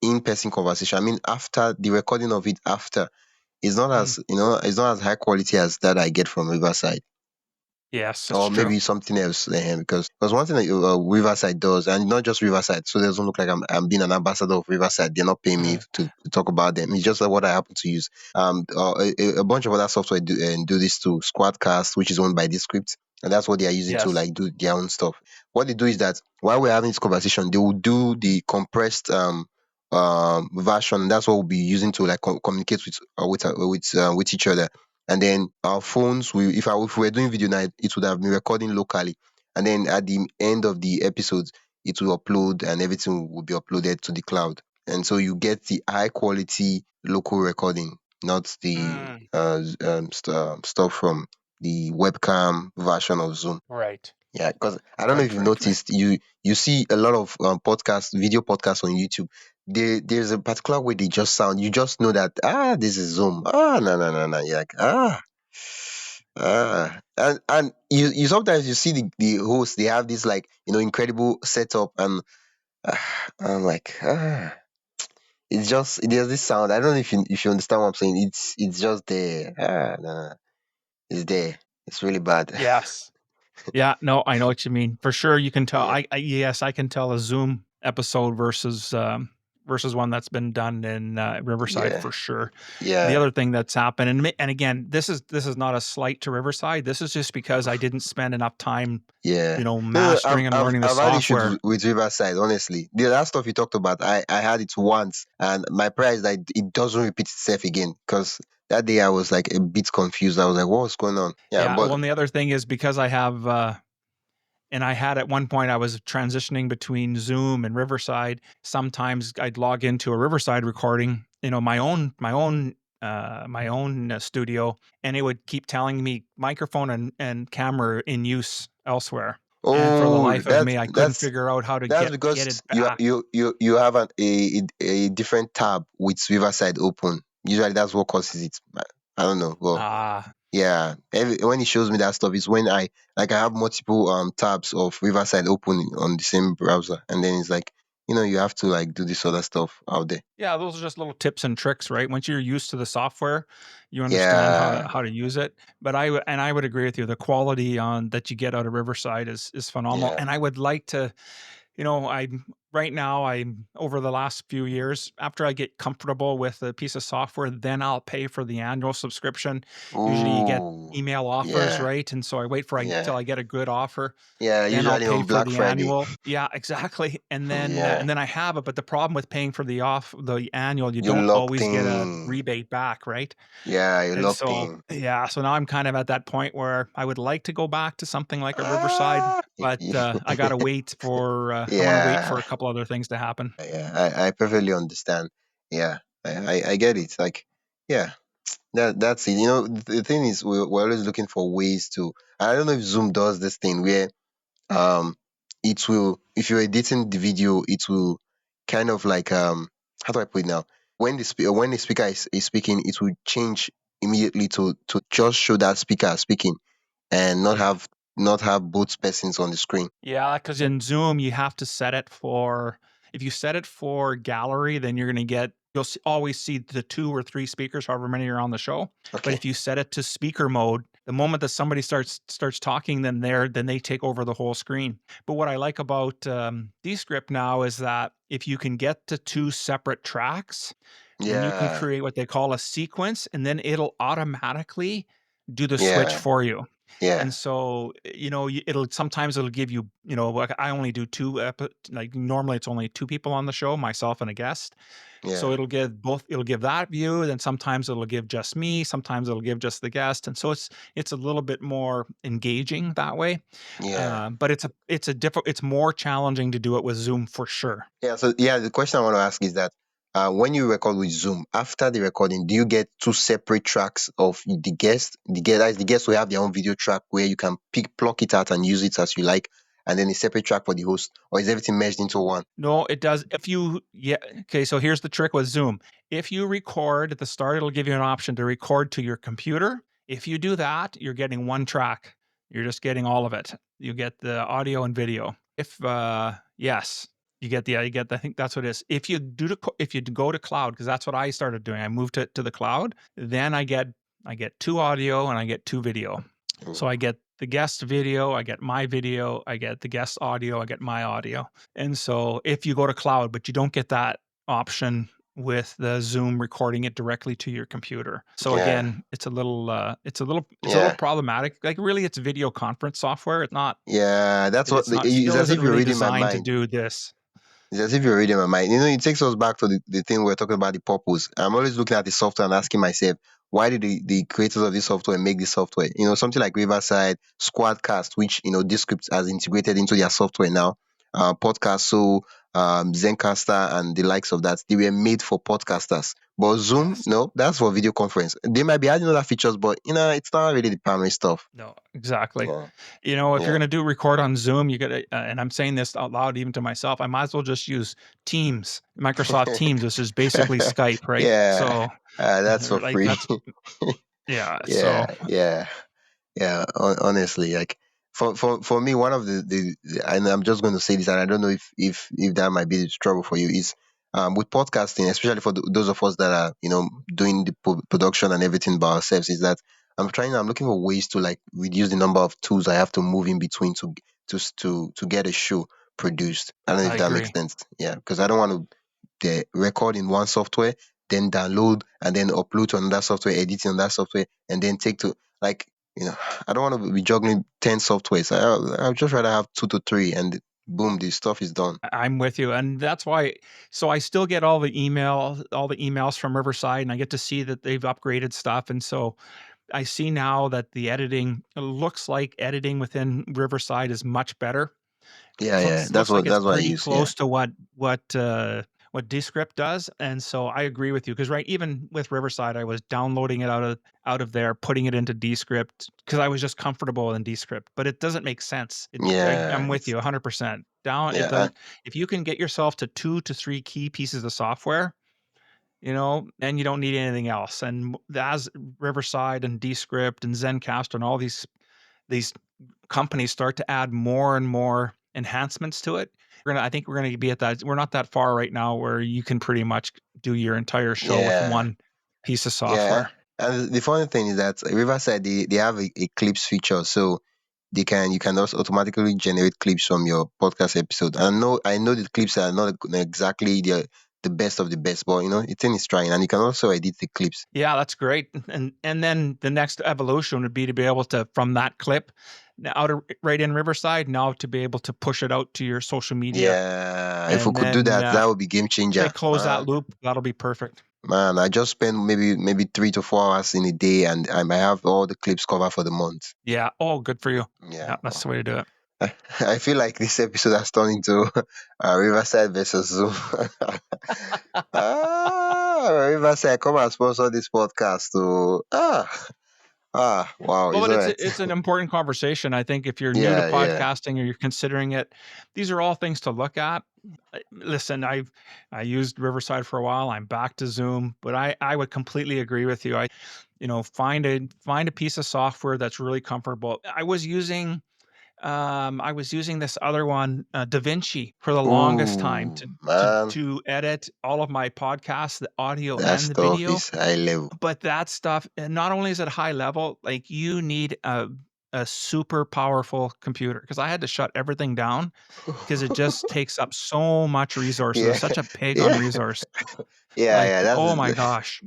in-person conversation. I mean after the recording of it after, it's not Mm. as it's not as high quality as that I get from Riverside. Yes, that's or true. maybe something else. Because one thing that Riverside does, and not just Riverside, so it doesn't look like I'm being an ambassador of Riverside. They're not paying me Mhm. to talk about them. It's just what I happen to use. A bunch of other software do this too. Squadcast, which is owned by Descript, and that's what they are using to Yes. like do their own stuff. What they do is that while we're having this conversation, they will do the compressed version. That's what we'll be using to like communicate with each other. And then our phones, if we were doing video night, it would have been recording locally. And then at the end of the episode, it will upload and everything will be uploaded to the cloud. And so you get the high quality local recording, not the Mm, stuff from the webcam version of Zoom. right. Yeah, because I don't know if Right, you've right, right. noticed, you see a lot of video podcasts on YouTube. There's a particular way they just sound. You just know that this is Zoom. No no no no. You're like and you sometimes you see the host. They have this like incredible setup, and I'm like it's just there's this sound. I don't know if you understand what I'm saying. It's just there. No, no, no. It's there. It's really bad. Yes. Yeah, no, I know what you mean. For sure, you can tell. I yes, I can tell a Zoom episode versus one that's been done in Riverside Yeah, for sure. The yeah, other thing that's happened, and again, this is not a slight to Riverside. This is just because I didn't spend enough time, yeah. No, no, mastering and learning the I've had issues software. with Riverside. Honestly, the last stuff you talked about, I had it once, and my prayer is that it doesn't repeat itself again. Because that day I was like a bit confused. I was like, what's going on? Yeah, Yeah, well, but and the other thing is because I have and I had at one point I was transitioning between Zoom and Riverside. Sometimes I'd log into a Riverside recording, my own studio, and it would keep telling me microphone and camera in use elsewhere. And for the oh, life of me, I couldn't figure out how to that's get because it back. you have a different tab with Riverside open. Usually, that's what causes it. I don't know. Well, Ah, yeah, when it shows me that stuff, it's when I have multiple tabs of Riverside open on the same browser, and then it's like you have to like do this other stuff out there. yeah, those are just little tips and tricks, right? Once you're used to the software, you understand how to Yeah, use it. But I would agree with you. The quality on that you get out of Riverside is phenomenal. yeah. And I would like to, I'm right now. I'm over the last few years. After I get comfortable with a piece of software, then I'll pay for the annual subscription. Usually, you get Ooh, email offers, yeah, right? And so I wait for till yeah, I get a good offer. yeah. Then I'll Usually pay on for Black the Friday. annual. Yeah, exactly. Yeah, And then I have it, but the problem with paying for the annual, you you're don't locked always get a in. rebate back, right? Yeah, you're And locked so, in. yeah, so now I'm kind of at that point where I would like to go back to something like a Riverside, Ah, but I gotta wait for I want to wait for yeah, a couple other things to happen. yeah. I perfectly understand. Yeah, I get it. Like, yeah. That's it. The thing is, we're always looking for ways to. I don't know if Zoom does this thing where um, it will, if you're editing the video, it will kind of like how do I put it now? When the speaker is speaking, it will change immediately to just show that speaker speaking and not have both persons on the screen. Yeah, because in Zoom, you have to set it for if you set it for gallery, then you'll always see the 2 or 3 speakers, however many are on the show. But Okay. if you set it to speaker mode, the moment that somebody starts talking, then they take over the whole screen. But what I like about, Descript now is that if you can get to 2 separate tracks, then you can Yeah. create what they call a sequence, and then it'll automatically do the switch Yeah. for you. Yeah. And so, it'll give you, like I only do 2 like normally it's only 2 people on the show, myself and a guest. So Yeah. it'll give that view, then sometimes it'll give just me, sometimes it'll give just the guest. And so it's a little bit more engaging that way. Yeah. But it's more challenging to do it with Zoom for sure. Yeah, so yeah, the question I want to ask is that when you record with Zoom, after the recording, do you get two separate tracks of the guest? That is, the guest will have their own video track where you can pluck it out and use it as you like, and then a separate track for the host, or is everything merged into one? No, it does. Yeah, okay, so here's the trick with Zoom. If you record at the start, it'll give you an option to record to your computer. If you do that, you're getting one track. You're just getting all of it. You get the audio and video. Yes, you get, I think that's what it is. If you go to cloud, because that's what I started doing, I moved it to the cloud, then I get 2 audio and I get 2 video. So Mm. I get the guest video, I get my video, I get the guest audio, I get my audio. And so if you go to cloud, but you don't get that option with the Zoom recording it directly to your computer. So Yeah, again, it's a little yeah, problematic. Like really it's video conference software. It's not yeah. That's what it's not it's still as isn't if you're really reading my designed to mind. do this. It's as if you're reading my mind. It takes us back to the thing we are talking about, the purpose. I'm always looking at the software and asking myself, why did the creators of this software make this software? Something like Riverside, Squadcast, which, Descript has integrated into their software now. Podcast, so Zencaster and the likes of that, they were made for podcasters. But Zoom, Yes. no, that's for video conference. They might be adding other features, but, it's not really the primary stuff. No, exactly. Yeah, If you're yeah. gonna do record on Zoom, you gotta and I'm saying this out loud even to myself, I might as well just use Teams, Microsoft Teams, which is basically Skype, right? Yeah, So, that's for like, free. that's yeah, Yeah, so yeah. Yeah, honestly, like for me, one of and I'm just going to say this, and I don't know if that might be the trouble for you, is with podcasting, especially for those of us that are doing the production and everything by ourselves, is that I'm looking for ways to like reduce the number of tools I have to move in between to get a show produced. I don't know I if that makes agree. sense. Yeah, because I don't want to record in one software, then download and then upload to another software, edit in that software, and then take to like I don't want to be juggling 10 softwares. I'd just rather have two to three, and boom, the stuff is done. I'm with you, and that's why so I still get all the emails from Riverside, and I get to see that they've upgraded stuff, and so I see now that the editing it looks like editing within Riverside is much better. Yeah, yeah. That's Looks like what it's that's what I pretty use. Yeah, close to what Descript does, and so I agree with you because right, even with Riverside, I was downloading it out of there, putting it into Descript because I was just comfortable in Descript, but it doesn't make sense. yeah, I'm with it's you 100%. Down it yeah, doesn't if you can get yourself to 2 to 3 key pieces of software, then you don't need anything else, and as Riverside and Descript and Zencastr and all these companies start to add more and more enhancements to it, I think we're gonna be at that we're not that far right now where you can pretty much do your entire show with yeah, one piece of yeah. software. And the funny thing is that Riverside, they have a clips feature, so you can also automatically generate clips from your podcast episode. And I know the clips are not exactly the best of the best, but the thing is trying, and you can also edit the clips. Yeah, that's great, and then the next evolution would be to be able to from that clip, now out of right in Riverside, now to be able to push it out to your social media, Yeah, if we and could do then, that, that would be game they changer, close that man. loop, that'll be perfect. Man, I just spend maybe 3 to 4 hours in a day, and I might have all the clips covered for the month. Yeah. Oh, good for you. Yeah, Yeah, that's the way to do it. I feel like this episode has turned into Riverside versus Zoom. Riverside, come and sponsor this podcast. Wow, Well, it's but all it's right. it's an important conversation. I think if you're new to Yeah, yeah, podcasting or you're considering it, these are all things to look at. Listen, I used Riverside for a while. I'm back to Zoom, but I would completely agree with you. Find a piece of software that's really comfortable. I was using this other one, DaVinci, for the longest time ooh, to to man, to edit all of my podcasts, the audio that and the stuff video. is high level. But that stuff, and not only is it high level, like you need a super powerful computer because I had to shut everything down because it just takes up so much resources. It's Yeah, such a pig on yeah, resource. yeah, Like, yeah. oh my gosh.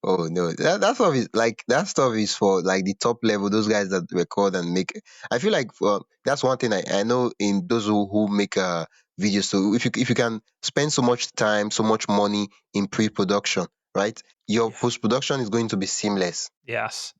Oh no, that stuff is for like the top level. Those guys that record and make. I feel like that's one thing I know in those who make videos. So if you can spend so much time, so much money in pre-production, right? Your Yeah. post-production is going to be seamless. Yes.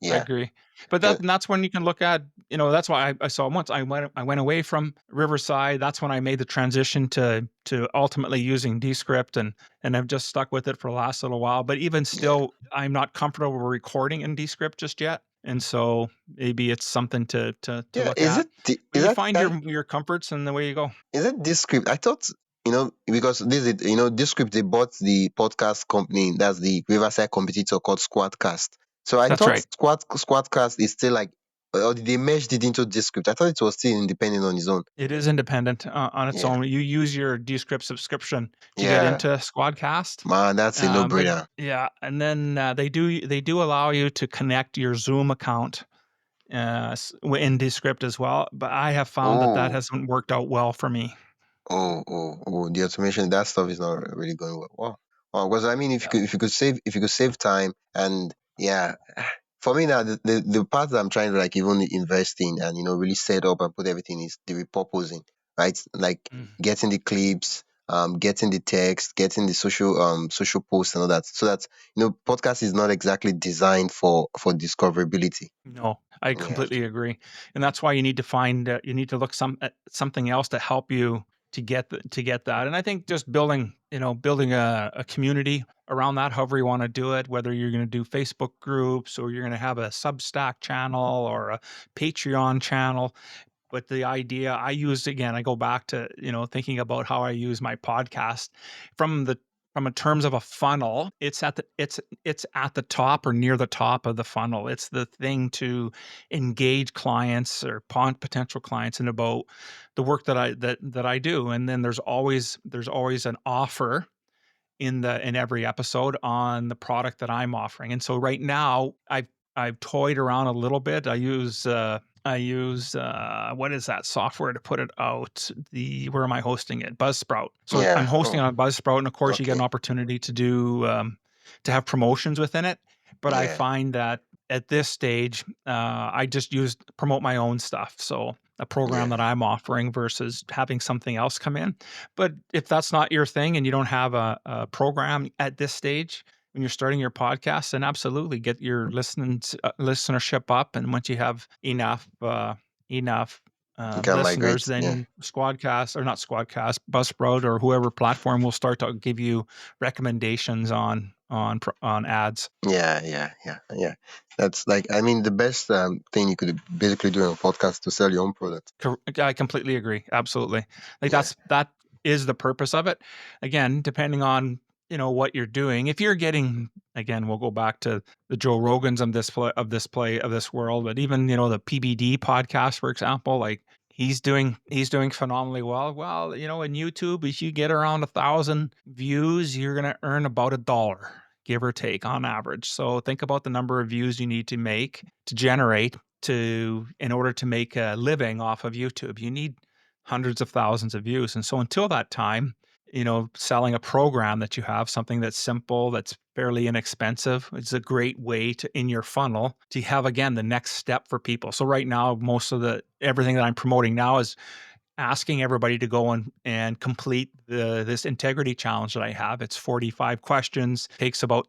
I Yeah. agree. But Okay. that's when you can look at, that's why I saw once I went away from Riverside. That's when I made the transition to ultimately using Descript and I've just stuck with it for the last little while. But even Yeah. still, I'm not comfortable recording in Descript just yet. And so maybe it's something to Yeah. look at. But Is you that find your comforts and the way you go. is it Descript? I thought, because this is, Descript, they bought the podcast company, that's the Riverside competitor called Squadcast. So I That's thought right. Squadcast is still like, or did they merged it into Descript? I thought it was still independent on its own. It is independent on its Yeah. own. You use your Descript subscription to get Yeah. into Squadcast. Man, that's a no But brainer. yeah, and then they do allow you to connect your Zoom account in Descript as well, but I have found that that Oh, hasn't worked out well for me. the automation, that stuff is not really going well. Wow. Wow, because I mean, Yeah. if you could save time, and yeah, for me now, the part that I'm trying to like even invest in and really set up and put everything is the repurposing, right? Like Mm. getting the clips, getting the text, getting the social posts and all that, so that podcast is not exactly designed for discoverability. No, I Yeah, completely agree, and that's why you need to find you need to look at something else to help you to get that. And I think just building a community around that, however you want to do it, whether you're going to do Facebook groups or you're going to have a Substack channel or a Patreon channel. But the idea I used, again, I go back to, thinking about how I use my podcast from the from in terms of a funnel. It's at the top or near the top of the funnel. It's the thing to engage clients or potential clients in about the work that I do. And then there's always an offer in every episode on the product that I'm offering. And so right now I've toyed around a little bit. I use what is that software to put it out? Where am I hosting it? Buzzsprout. So I'm yeah. hosting Oh, on Buzzsprout, and of course you get an okay. opportunity to do to have promotions within it. But I Yeah, find that at this stage, I just promote my own stuff. So a program that yeah. I'm offering versus having something else come in. But if that's not your thing and you don't have a program at this stage when you're starting your podcast, then absolutely get your listenership up. And once you have enough You can listeners, migrate. Yeah. then Squadcast or not Squadcast, Buzzsprout or whoever platform will start to give you recommendations on ads. Yeah, yeah, yeah, yeah. That's like, I mean, the best thing you could basically do on a podcast to sell your own product. I completely agree. Absolutely. Like Yeah, that is the purpose of it. Again, depending on, what you're doing. If you're getting, again, we'll go back to the Joe Rogans of this world, but even, the PBD podcast, for example, like he's doing phenomenally well. Well, in YouTube, if you get around 1,000 views, you're gonna earn about $1, give or take on average. So think about the number of views you need to make to generate in order to make a living off of YouTube. You need hundreds of thousands of views. And so until that time, selling a program that you have, something that's simple, that's fairly inexpensive, it's a great way to in your funnel to have again the next step for people. So right now, most of the everything that I'm promoting now is asking everybody to go and complete this integrity challenge that I have. It's 45 questions, takes about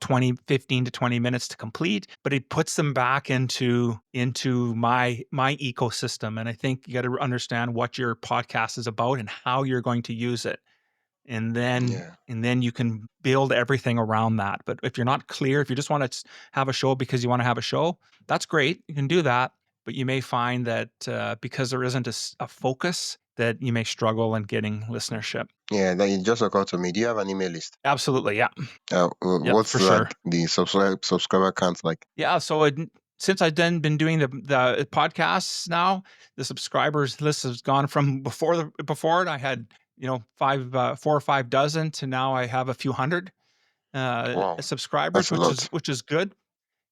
15 to 20 minutes to complete, but it puts them back into my ecosystem. And I think you got to understand what your podcast is about and how you're going to use it. And then yeah, and then you can build everything around that. But if you're not clear, if you just want to have a show because you want to have a show, that's great. You can do that. But you may find that because there isn't a focus, that you may struggle in getting listenership. yeah. That it just occurred to me. Do you have an email list? Absolutely, yeah, yeah, What's for sure. like the subscriber count like? Yeah, so since I've then been doing the podcasts now, the subscribers list has gone from before it, I had 4 or 5 dozen to now I have a few hundred Wow, subscribers, that's a lot. which is good.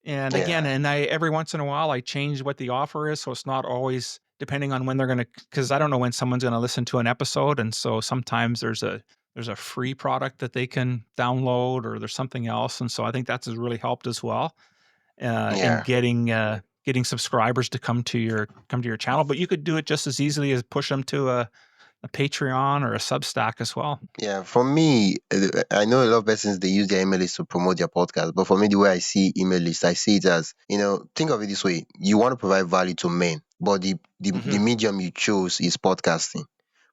And again, Yeah, I every once in a while I change what the offer is, so it's not always depending on when they're gonna, because I don't know when someone's gonna listen to an episode, and so sometimes there's a free product that they can download or there's something else, and so I think that's has really helped as well in yeah. getting subscribers to come to your channel. But you could do it just as easily as push them to a Patreon or a Substack as well. Yeah, for me, I know a lot of persons they use their email list to promote their podcast, but for me, the way I see email list, I see it as think of it this way: you want to provide value to men, but the Mhm. medium you chose is podcasting,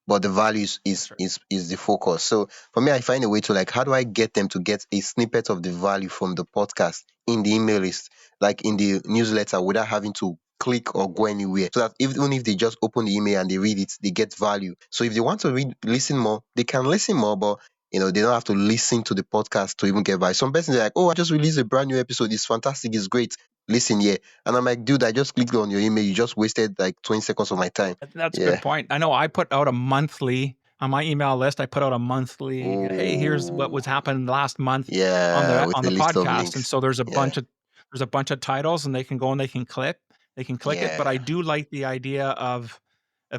but the values is That's right. is is the focus. So for me, I find a way to like, how do I get them to get a snippet of the value from the podcast in the email list, like in the newsletter, without having to click or go anywhere, so that even if they just open the email and they read it, they get value. So if they want to listen more, they can listen more, but they don't have to listen to the podcast to even get value. Some persons are like, oh, I just released a brand new episode, it's fantastic, it's great, listen here. And I'm like, dude, I just clicked on your email, you just wasted like 20 seconds of my time. That's a good Yeah. point. I know I put out a monthly on my email list. I put out a monthly, hey, here's what Oh, was happened last month on yeah, the with on a the list of podcast. And links. so Yeah, there's a bunch of titles and they can go and they can click. They can click it, but I Yeah. do like the idea of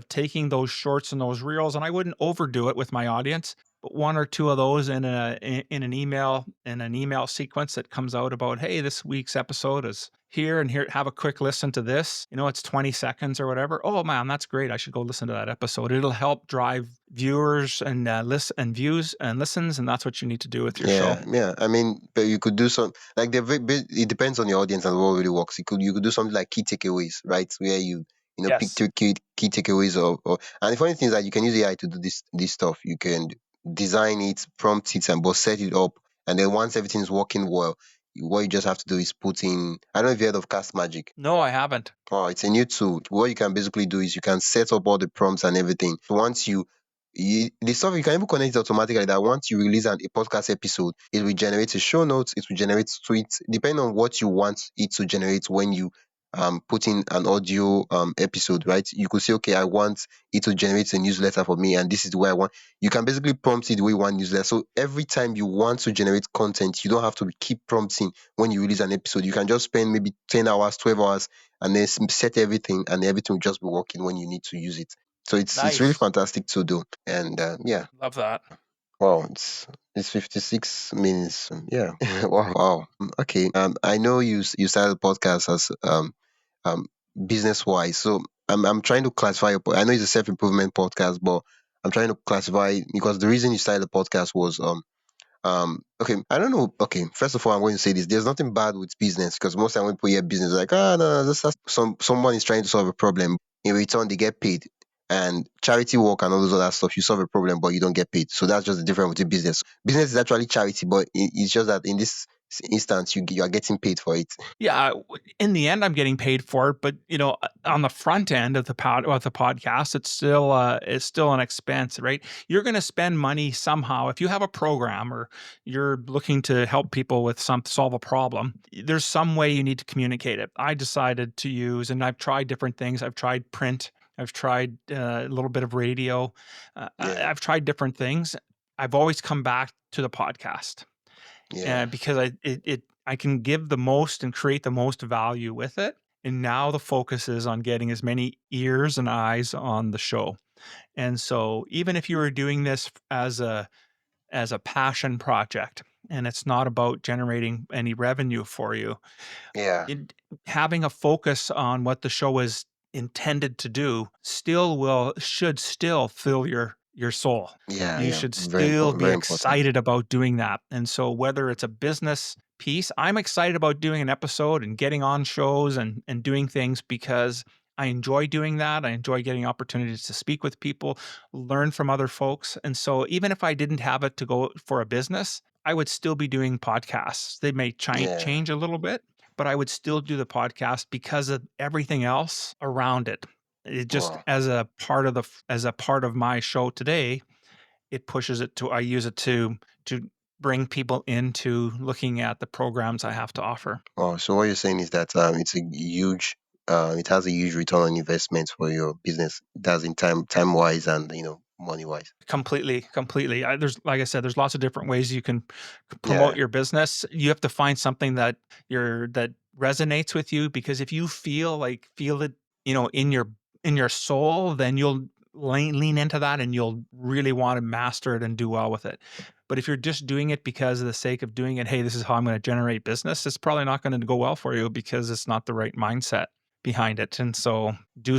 taking those shorts and those reels, and I wouldn't overdo it with my audience, but 1 or 2 of those in an email sequence that comes out about, "Hey, this week's episode is here, and here, have a quick listen to this." You know, it's 20 seconds or whatever. "Oh, man, that's great. I should go listen to that episode." It'll help drive viewers and, and views and listens, and that's what you need to do with your show. Yeah, yeah. I mean, but you could do some like it depends on your audience and what really works. You could do something like key takeaways, right? Where you pick Yes. two key takeaways or and the funny thing is that you can use AI to do this stuff. You can design it, prompt it, and but set it up, and then once everything's working well, what you just have to do is put in. I don't know if you heard of Cast Magic. No, I haven't. Oh, it's a new tool. What you can basically do is you can set up all the prompts and everything. So once the stuff you can even connect it automatically that once you release a podcast episode, it will generate a show notes, it will generate tweets, depending on what you want it to generate when you put in an audio episode, right? You could say, okay, I want it to generate a newsletter for me, and this is the way I want. You can basically prompt it the way you want newsletter. So every time you want to generate content, you don't have to keep prompting when you release an episode. You can just spend maybe 10 hours, 12 hours and then set everything and everything will just be working when you need to use it. So it's really Nice. fantastic to do. And yeah, Love that. wow, it's 56 minutes. Yeah. Wow. Okay. I know you started the podcast as um business wise. So I'm trying to classify I know it's a self-improvement podcast, but I'm trying to classify because the reason you started the podcast was okay, I don't know. Okay, first of all, I'm going to say this. There's nothing bad with business because most time when people hear business, they're like, ah, no, no, that's someone is trying to solve a problem. In return, they get paid. And charity work and all those other stuff, you solve a problem, but you don't get paid. So that's just the difference with the business. Business is actually charity, but it's just that in this instance, you are getting paid for it. Yeah, in the end, I'm getting paid for it, but on the front end of the podcast, it's still an expense, right? You're going to spend money somehow if you have a program or you're looking to help people with solve a problem. There's some way you need to communicate it. I decided to use, and I've tried different things. I've tried print. I've tried a little bit of radio. Yeah, I've tried different things. I've always come back to the podcast yeah, because I can give the most and create the most value with it. And now the focus is on getting as many ears and eyes on the show. And so even if you were doing this as a passion project and it's not about generating any revenue for you, yeah, it, having a focus on what the show is intended to do should still fill your soul. yeah, You yeah. should Very still important. be Very important. excited about doing that. And so whether it's a business piece, I'm excited about doing an episode and getting on shows and doing things because I enjoy doing that. I enjoy getting opportunities to speak with people, learn from other folks. And so even if I didn't have it to go for a business, I would still be doing podcasts. They may Yeah. change a little bit, but I would still do the podcast because of everything else around it. It just Wow. as a part of my show today, it pushes it to I use it to bring people into looking at the programs I have to offer. Oh, so what you're saying is that it has a huge return on investment for your business. That's in time wise and money wise. Completely, completely. There's like I said, there's lots of different ways you can promote Yeah, your business. You have to find something that resonates with you because if you feel it, in your soul, then you'll lean into that and you'll really want to master it and do well with it. But if you're just doing it because of the sake of doing it, hey, this is how I'm going to generate business, it's probably not going to go well for you because it's not the right mindset behind it. And so do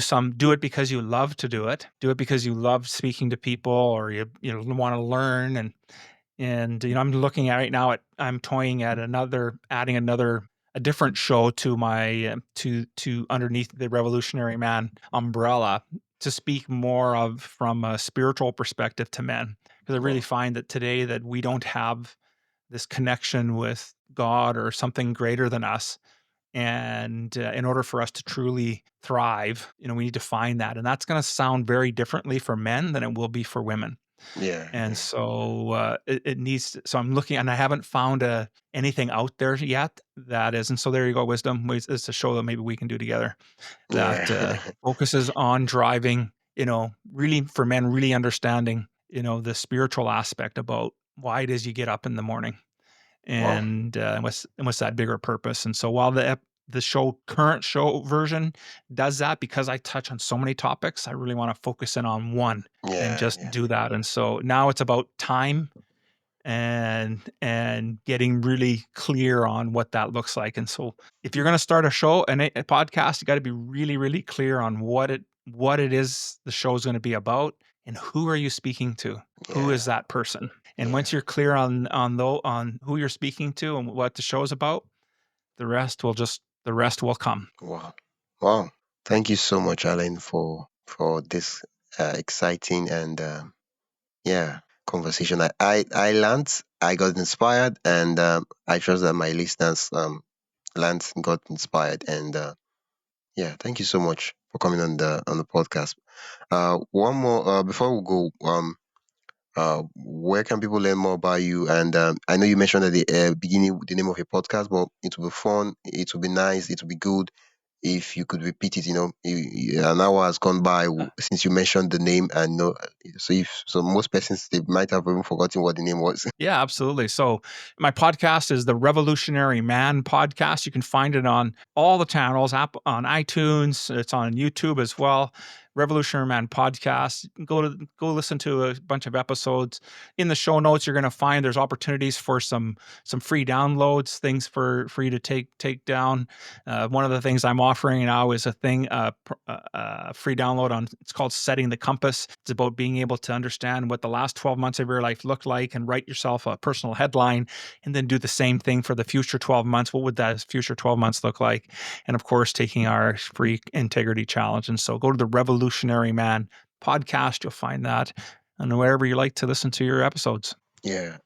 it because you love to do it. Do it because you love speaking to people or you want to learn and I'm looking at right now at I'm toying at adding another a different show to my to underneath the Revolutionary Man umbrella to speak more of from a spiritual perspective to men because I really well, find that today that we don't have this connection with God or something greater than us and in order for us to truly thrive, we need to find that. And that's going to sound very differently for men than it will be for women. yeah, And yeah. so it needs, so I'm looking and I haven't found anything out there yet that is. And so there you go, wisdom. It's a show that maybe we can do together that Yeah. focuses on driving, really for men, really understanding, the spiritual aspect about why it is you get up in the morning Wow. and what's that bigger purpose. And so while the current show version does that because I touch on so many topics. I really want to focus in on one and Yeah, just yeah, do that. And so now it's about time and getting really clear on what that looks like. And so if you're going to start a show and a podcast, you got to be really, really clear on what it is the show is going to be about and who are you speaking to? Who yeah, is that person? And yeah. once you're clear on who you're speaking to and what the show is about, the rest will come. Wow. Wow. Thank you so much, Alan, for this exciting and yeah conversation. I learned, I got inspired, and I trust that my listeners learned, got inspired, and yeah, thank you so much for coming on the podcast. One more before we go. Where can people learn more about you? And I know you mentioned at the beginning the name of your podcast, but it will be fun. It will be nice. It will be good if you could repeat it. An hour has gone by since you mentioned the name, and so if so, most persons they might have even forgotten what the name was. Yeah, absolutely. So my podcast is the Revolutionary Man podcast. You can find it on all the channels, on iTunes. It's on YouTube as well. Revolutionary Man podcast. Go listen to a bunch of episodes. In the show notes, you're going to find there's opportunities for some free downloads, things for you to take down. One of the things I'm offering now is a free download on. It's called Setting the Compass. It's about being able to understand what the last 12 months of your life looked like and write yourself a personal headline, and then do the same thing for the future 12 months. What would that future 12 months look like? And of course, taking our free integrity challenge. And so go to the Revolutionary Man podcast. You'll find that and wherever you like to listen to your episodes. Yeah.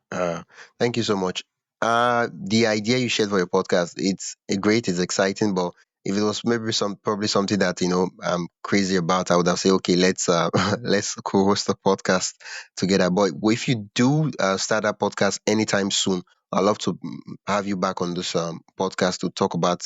Thank you so much. The idea you shared for your podcast, it's great, it's exciting, but if it was maybe probably something that I'm crazy about, I would have said, okay, let's let's co-host a podcast together. But if you do start a podcast anytime soon, I'd love to have you back on this podcast to talk about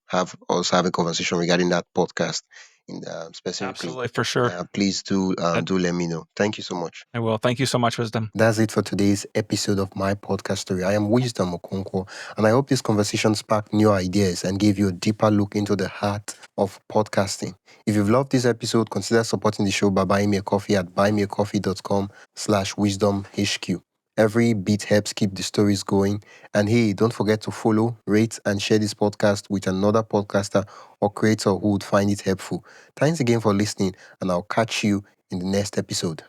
have us have a conversation regarding that podcast in specifically. Absolutely, for sure. Please do That do let me know. Thank you so much. I will. Thank you so much, Wisdom. That's it for today's episode of my podcast story. I am Wisdom Okonkwo, and I hope this conversation sparked new ideas and gave you a deeper look into the heart of podcasting. If you've loved this episode, consider supporting the show by buying me a coffee at buymeacoffee.com/wisdomhq. Every bit helps keep the stories going. And hey, don't forget to follow, rate, and share this podcast with another podcaster or creator who would find it helpful. Thanks again for listening, and I'll catch you in the next episode.